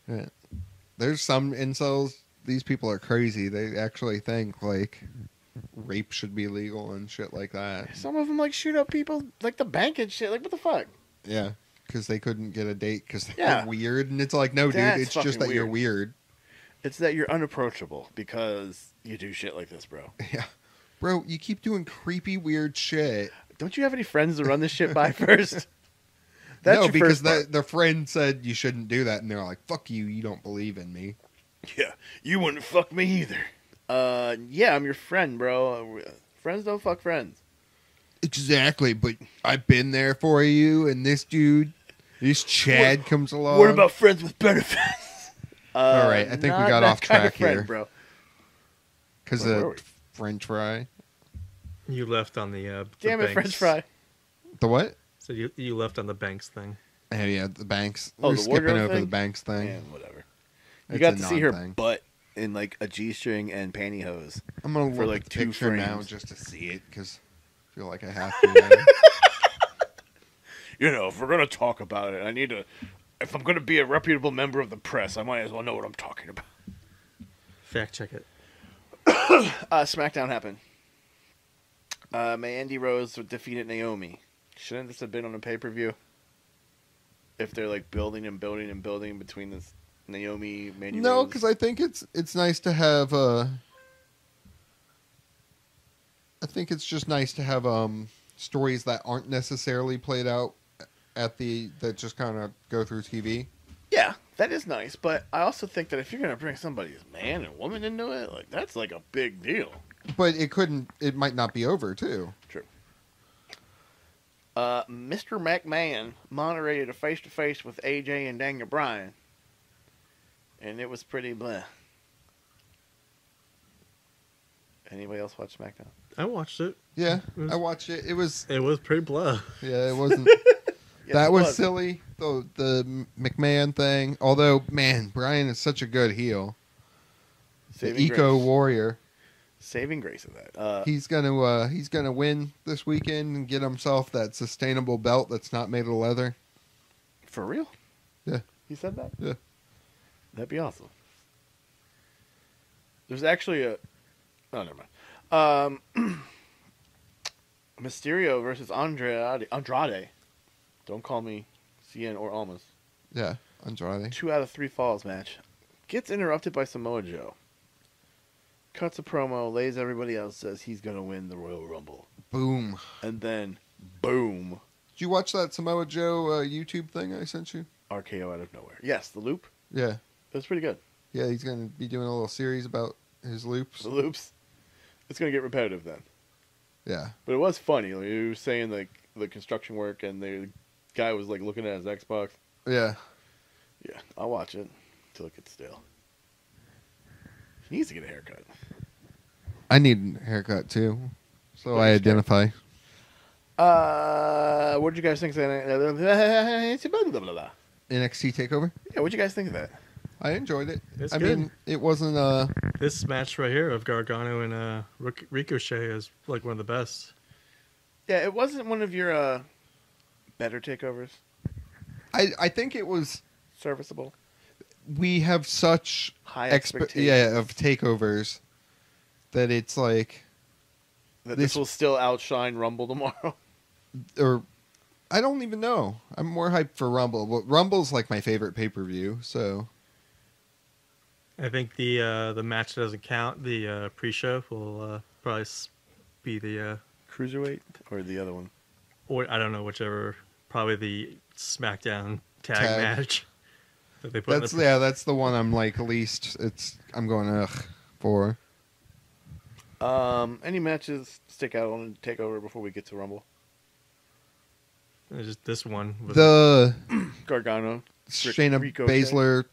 Yeah. There's some incels. These people are crazy. They actually think like rape should be legal and shit like that. Some of them like shoot up people like the bank and shit. Like what the fuck? Yeah, because they couldn't get a date because they're weird, and it's like, no, dude, it's just that you're weird. It's that you're unapproachable because you do shit like this, bro. Yeah, bro, you keep doing creepy, weird shit. Don't you have any friends to run this shit by first? No, because their friend said you shouldn't do that, and they're like, "Fuck you, you don't believe in me." Yeah, you wouldn't fuck me either. Yeah, I'm your friend, bro. Friends don't fuck friends. Exactly, but I've been there for you, and this Chad comes along. What about friends with benefits? All right, I think we got off track friend, here, bro. Because of French fry. You left on the damn it, Banks. French fry. The what? So you left on the Banks thing. Oh, yeah, the Banks. Oh, We're the skipping wardrobe over thing? the Banks thing. Yeah, whatever. You It's got a to see her non-thing. butt in like a G-string and pantyhose. I'm gonna for look like at the 2 picture frames. now just to see it because I feel like I have to. You know, if we're gonna talk about it, I need to. If I'm gonna be a reputable member of the press, I might as well know what I'm talking about. Fact check it. SmackDown happened. Mandy Rose defeated Naomi. Shouldn't this have been on a pay-per-view? If they're like building and building and building between this Naomi, Mandy Rose. No, because I think it's nice to have. I think it's just nice to have stories that aren't necessarily played out that just kind of go through TV. Yeah, that is nice, but I also think that if you're gonna bring somebody's man and woman into it, like that's like a big deal. But it might not be over too. True. Mr. McMahon moderated a face-to-face with AJ and Daniel Bryan, and it was pretty bleh. Anybody else watch SmackDown? I watched it. Yeah, I watched it. It was pretty blah. Yeah, it wasn't. Yes, that it was silly. The McMahon thing. Although, man, Bryan is such a good heel. The eco warrior. Saving grace of that. He's gonna win this weekend and get himself that sustainable belt that's not made of leather. For real? Yeah. He said that? Yeah. That'd be awesome. There's actually a... Oh, never mind. Mysterio versus Andrade. Don't call me Cien or Almas. Yeah, Andrade. 2 out of 3 falls match. Gets interrupted by Samoa Joe. Cuts a promo, lays everybody else, says he's going to win the Royal Rumble. Boom. And then, boom, Did you watch that Samoa Joe YouTube thing I sent you? RKO out of nowhere. Yes, the loop. Yeah. That's pretty good. Yeah, he's going to be doing a little series about his loops. The loops. It's going to get repetitive then. Yeah. But it was funny. Like, he was saying like the construction work, and the guy was like looking at his Xbox. Yeah. Yeah, I'll watch it until it gets stale. He needs to get a haircut. I need a haircut too. So I identify. What did you guys think of that? NXT TakeOver? Yeah, what did you guys think of that? I enjoyed it. It's I good. mean, it wasn't This match right here of Gargano and Ricochet is like one of the best. Yeah, it wasn't one of your better takeovers. I think it was. Serviceable. We have such High expectations. of takeovers that it's like, That this will still outshine Rumble tomorrow. or I don't even know. I'm more hyped for Rumble, but Rumble's like my favorite pay-per-view. So I think the match that doesn't count. The pre-show will probably be the Cruiserweight or the other one? or I don't know, whichever. Probably the SmackDown tag match that they put. That's the one I'm like least. I'm going ugh for. Any matches stick out on TakeOver before we get to Rumble? Just this one. The Gargano, Shayna Ricochet. Baszler,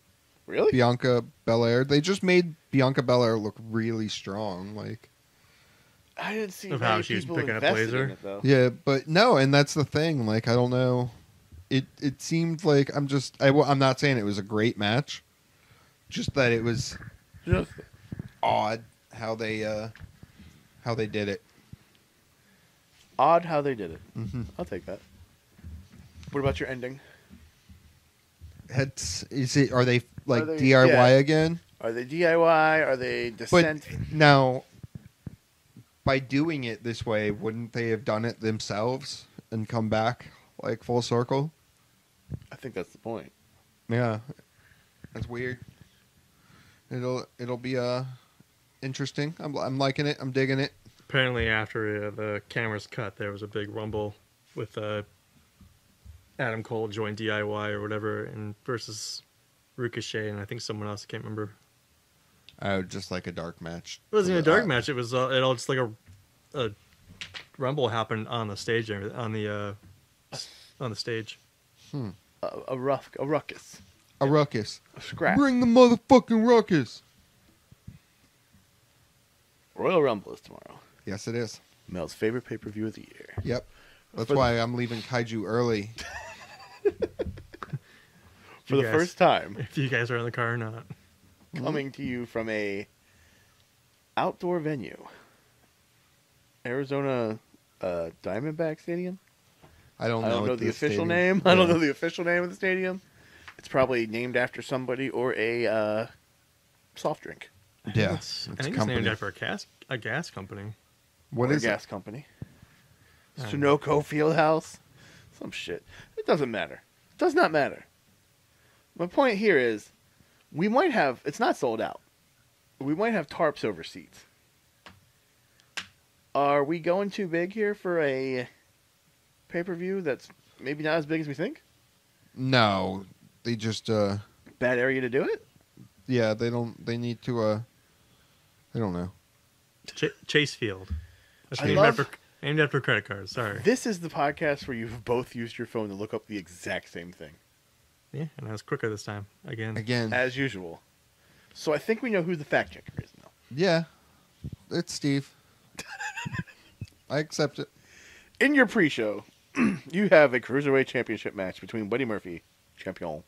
Really? Bianca Belair. They just made Bianca Belair look really strong. Like, I didn't see Of many how she was people picking up invested Blazer. in it, though. yeah, but no, and that's the thing. Like, I don't know. It seemed like I'm not saying it was a great match, just that it was Just odd how they did it. odd how they did it. Mm-hmm. I'll take that. What about your ending? Are they like Are they- DIY yeah. again? Are they DIY? Are they Descent? But now, by doing it this way, wouldn't they have done it themselves and come back like full circle? I think that's the point. Yeah, that's weird. It'll be interesting. I'm liking it. I'm digging it. Apparently, after the cameras cut, there was a big rumble with Adam Cole joined DIY or whatever, and versus Ricochet and I think someone else. I can't remember. Just like a dark match. It wasn't a dark match. It was it all just like a rumble happened on the stage and everything, on the stage. A ruckus. A ruckus. A scrap. Bring the motherfucking ruckus. Royal Rumble is tomorrow. Yes, it is. Mel's favorite pay-per-view of the year. Yep. That's For the- why I'm leaving Kaiju early. For the guys- first time, If you guys are in the car or not. coming to you from a outdoor venue. Arizona Diamondback Stadium? I don't I don't know what the this official stadium- name. I don't Yeah. know the official name of the stadium. It's probably named after somebody or a soft drink. Yeah, I it's think a it's company. named after a gas company. What or is a it? gas company? I don't know. Sunoco Fieldhouse? Some shit. It doesn't matter. It does not matter. My point here is we might have, it's not sold out. We might have tarps over seats. Are we going too big here for a pay-per-view that's maybe not as big as we think? No, they just Bad area to do it? yeah, they need to I don't know. Chase Field. That's I named after credit cards. Sorry. This is the podcast where you've both used your phone to look up the exact same thing, Yeah, and I was quicker this time. Again. as usual. So I think we know who the fact checker is now. Yeah. It's Steve. I accept it. In your pre-show, you have a Cruiserweight Championship match between Buddy Murphy, champion,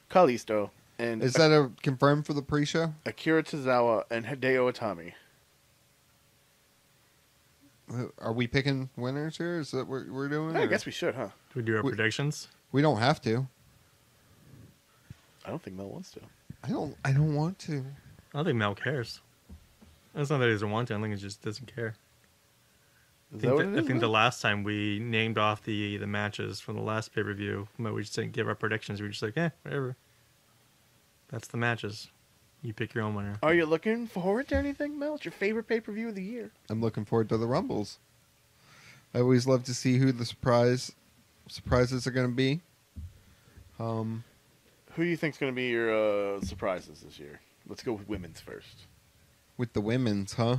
Kalisto, and Is that a confirmed for the pre-show? Akira Tozawa and Hideo Itami. Are we picking winners here? Is that what we're doing? I or- guess we should, huh? Do we do our We- predictions? we don't have to. I don't think Mel wants to. I don't want to. I don't think Mel cares. It's not that he doesn't want to. I think he just doesn't care. Is that what it I is, think the Mel? last time we named off the matches from the last pay-per-view, but we just didn't give our predictions. We were just like, whatever. That's the matches. You pick your own winner. Are you looking forward to anything, Mel? It's your favorite pay-per-view of the year. I'm looking forward to the Rumbles. I always love to see who the surprise surprises are going to be. Who do you think's going to be your surprises this year? Let's go with women's first. With the women's, huh?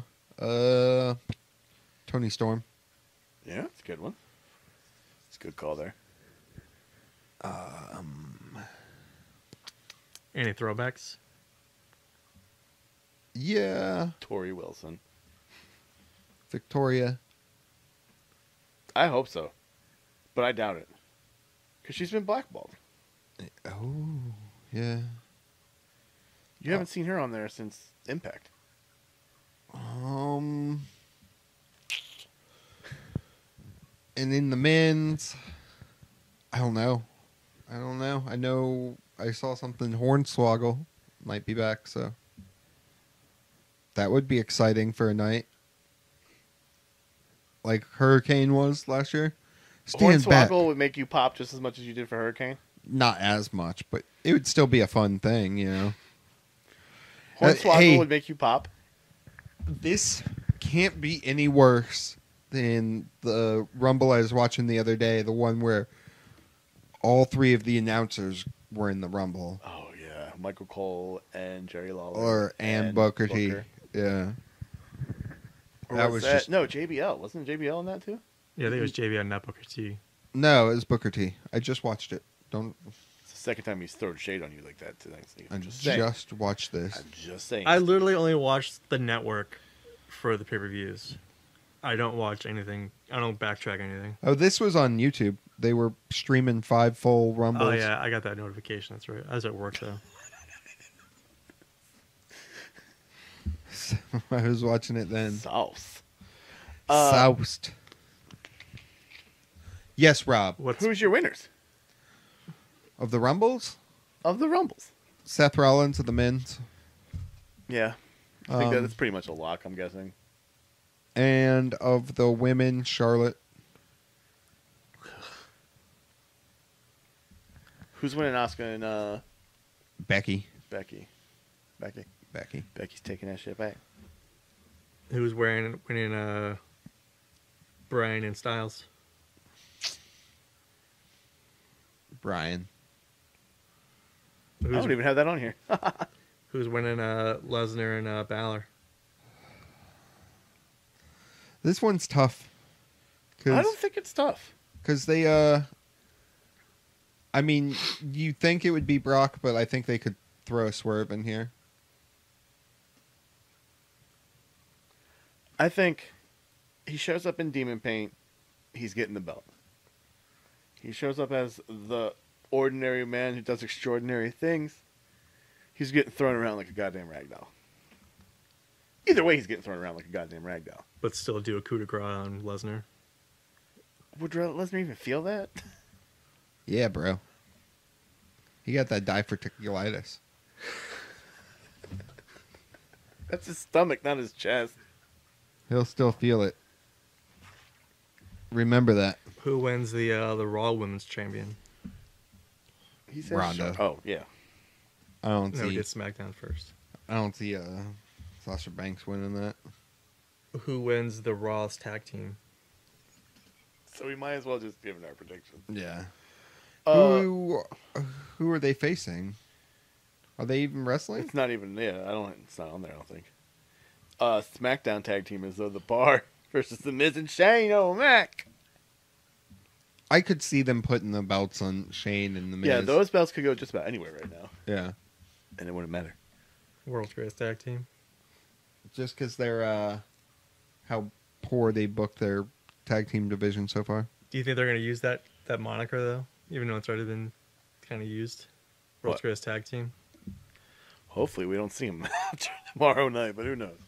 Tony Storm. Yeah, it's a good one. It's a good call there. Any throwbacks? Yeah. Tori Wilson. Victoria. I hope so, but I doubt it because she's been blackballed. Oh, yeah. You haven't seen her on there since Impact. And in the men's, I don't know. I know I saw something. Hornswoggle might be back, so that would be exciting for a night. Like Hurricane was last year. Stand back. Hornswoggle would make you pop just as much as you did for Hurricane. Not as much, but it would still be a fun thing, you know. Hornswoggle would make you pop. This can't be any worse than the Rumble I was watching the other day, the one where all three of the announcers were in the Rumble. Oh, yeah. Michael Cole and Jerry Lawler. And Booker T. Yeah. Or That was just... No, JBL. Wasn't JBL in that too? Yeah, I think it was JV on not Booker T. No, it was Booker T. I just watched it. Don't... It's the second time he's thrown shade on you like that tonight, Steve. I just watched this. I'm just saying. I literally only watch the network for the pay-per-views. I don't watch anything. I don't backtrack anything. Oh, this was on YouTube. They were streaming 5 full Rumbles. Oh, yeah, I got that notification. That's right. I was at work, though. So I was watching it then. Sauce. Soused. Yes, Rob. Who's your winners Of the Rumbles? of the Rumbles? Seth Rollins of the men's. Yeah. I think that's pretty much a lock, I'm guessing. And of the women, Charlotte. Who's winning Asuka and Becky. Becky? Becky's taking that shit back. Who's winning Bryan and Styles? Brian. I don't even have that on here. Who's winning Lesnar and Balor? This one's tough. I don't think it's tough. Because they, I mean, you think it would be Brock, but I think they could throw a swerve in here. I think he shows up in demon paint, he's getting the belt. He shows up as the ordinary man who does extraordinary things, he's getting thrown around like a goddamn ragdoll. Either way, he's getting thrown around like a goddamn ragdoll. But still do a coup de grace on Lesnar. Would Lesnar even feel that? Yeah, bro. He got that diverticulitis. That's his stomach, not his chest. He'll still feel it. Remember that. Who wins the Raw Women's Champion? He says Ronda. Oh, yeah. I don't No, see. get SmackDown first. I don't see Sasha Banks winning that. Who wins the Raw's tag team? So we might as well just give it our prediction. Yeah. Who are they facing? Are they even wrestling? It's not even, it's not on there, I don't think. SmackDown tag team is The Bar versus The Miz and Shane O'Mac. I could see them putting the belts on Shane and the Miz. Yeah, those belts could go just about anywhere right now. Yeah. And it wouldn't matter. World's Greatest Tag Team. Just because they're how poor they booked their tag team division so far. Do you think they're going to use that moniker, though? Even though it's already been kind of used? World's Greatest Tag Team? Hopefully we don't see them tomorrow night, but who knows?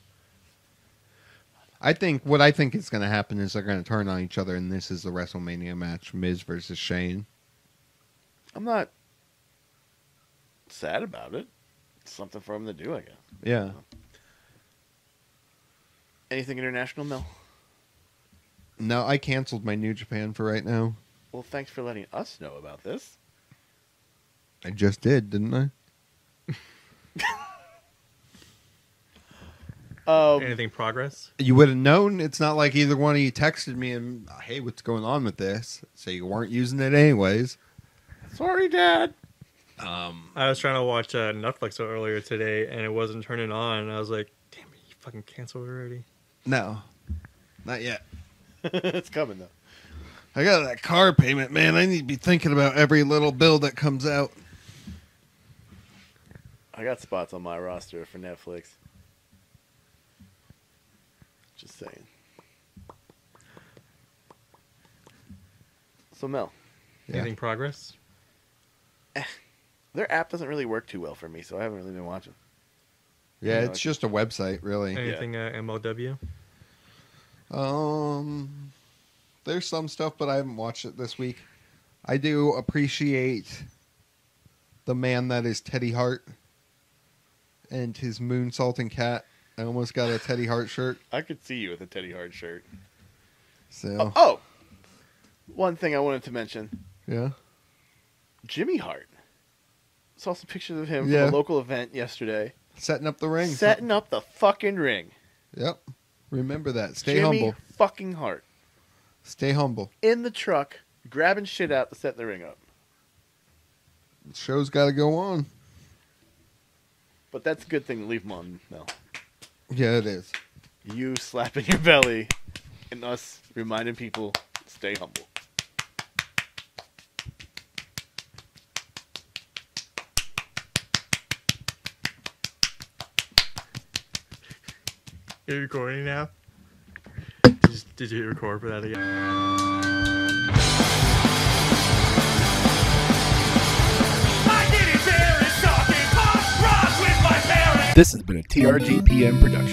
What I think is going to happen is they're going to turn on each other, and this is the WrestleMania match, Miz versus Shane. I'm not sad about it. It's something for them to do, I guess. Yeah. Anything international, Mel? No, I canceled my New Japan for right now. Well, thanks for letting us know about this. I just did, didn't I? Anything progress? You would have known. It's not like either one of you texted me and, hey, what's going on with this? So you weren't using it anyways. Sorry, Dad. I was trying to watch Netflix earlier today, and it wasn't turning on. And I was like, damn it, you fucking canceled already. No, not yet. It's coming, though. I got that car payment, man. I need to be thinking about every little bill that comes out. I got spots on my roster for Netflix. Just saying. So, Mel. Yeah. Anything progress? Their app doesn't really work too well for me, so I haven't really been watching. Yeah, You know, it's just a website, really. Anything MLW? There's some stuff, but I haven't watched it this week. I do appreciate the man that is Teddy Hart and his moonsaulting cat. I almost got a Teddy Hart shirt. I could see you with a Teddy Hart shirt. So Oh! One thing I wanted to mention. yeah. Jimmy Hart. Saw some pictures of him Yeah. from a local event yesterday. Setting up the ring. Setting up the fucking ring. Yep. Remember that. Stay Jimmy humble. fucking Hart. Stay humble. In the truck, grabbing shit out to set the ring up. The show's got to go on. But that's a good thing to leave him on, Mel. Yeah, it is. You slapping your belly and us reminding people, stay humble. Are you recording now? Did you record for that again? This has been a TRGPM production.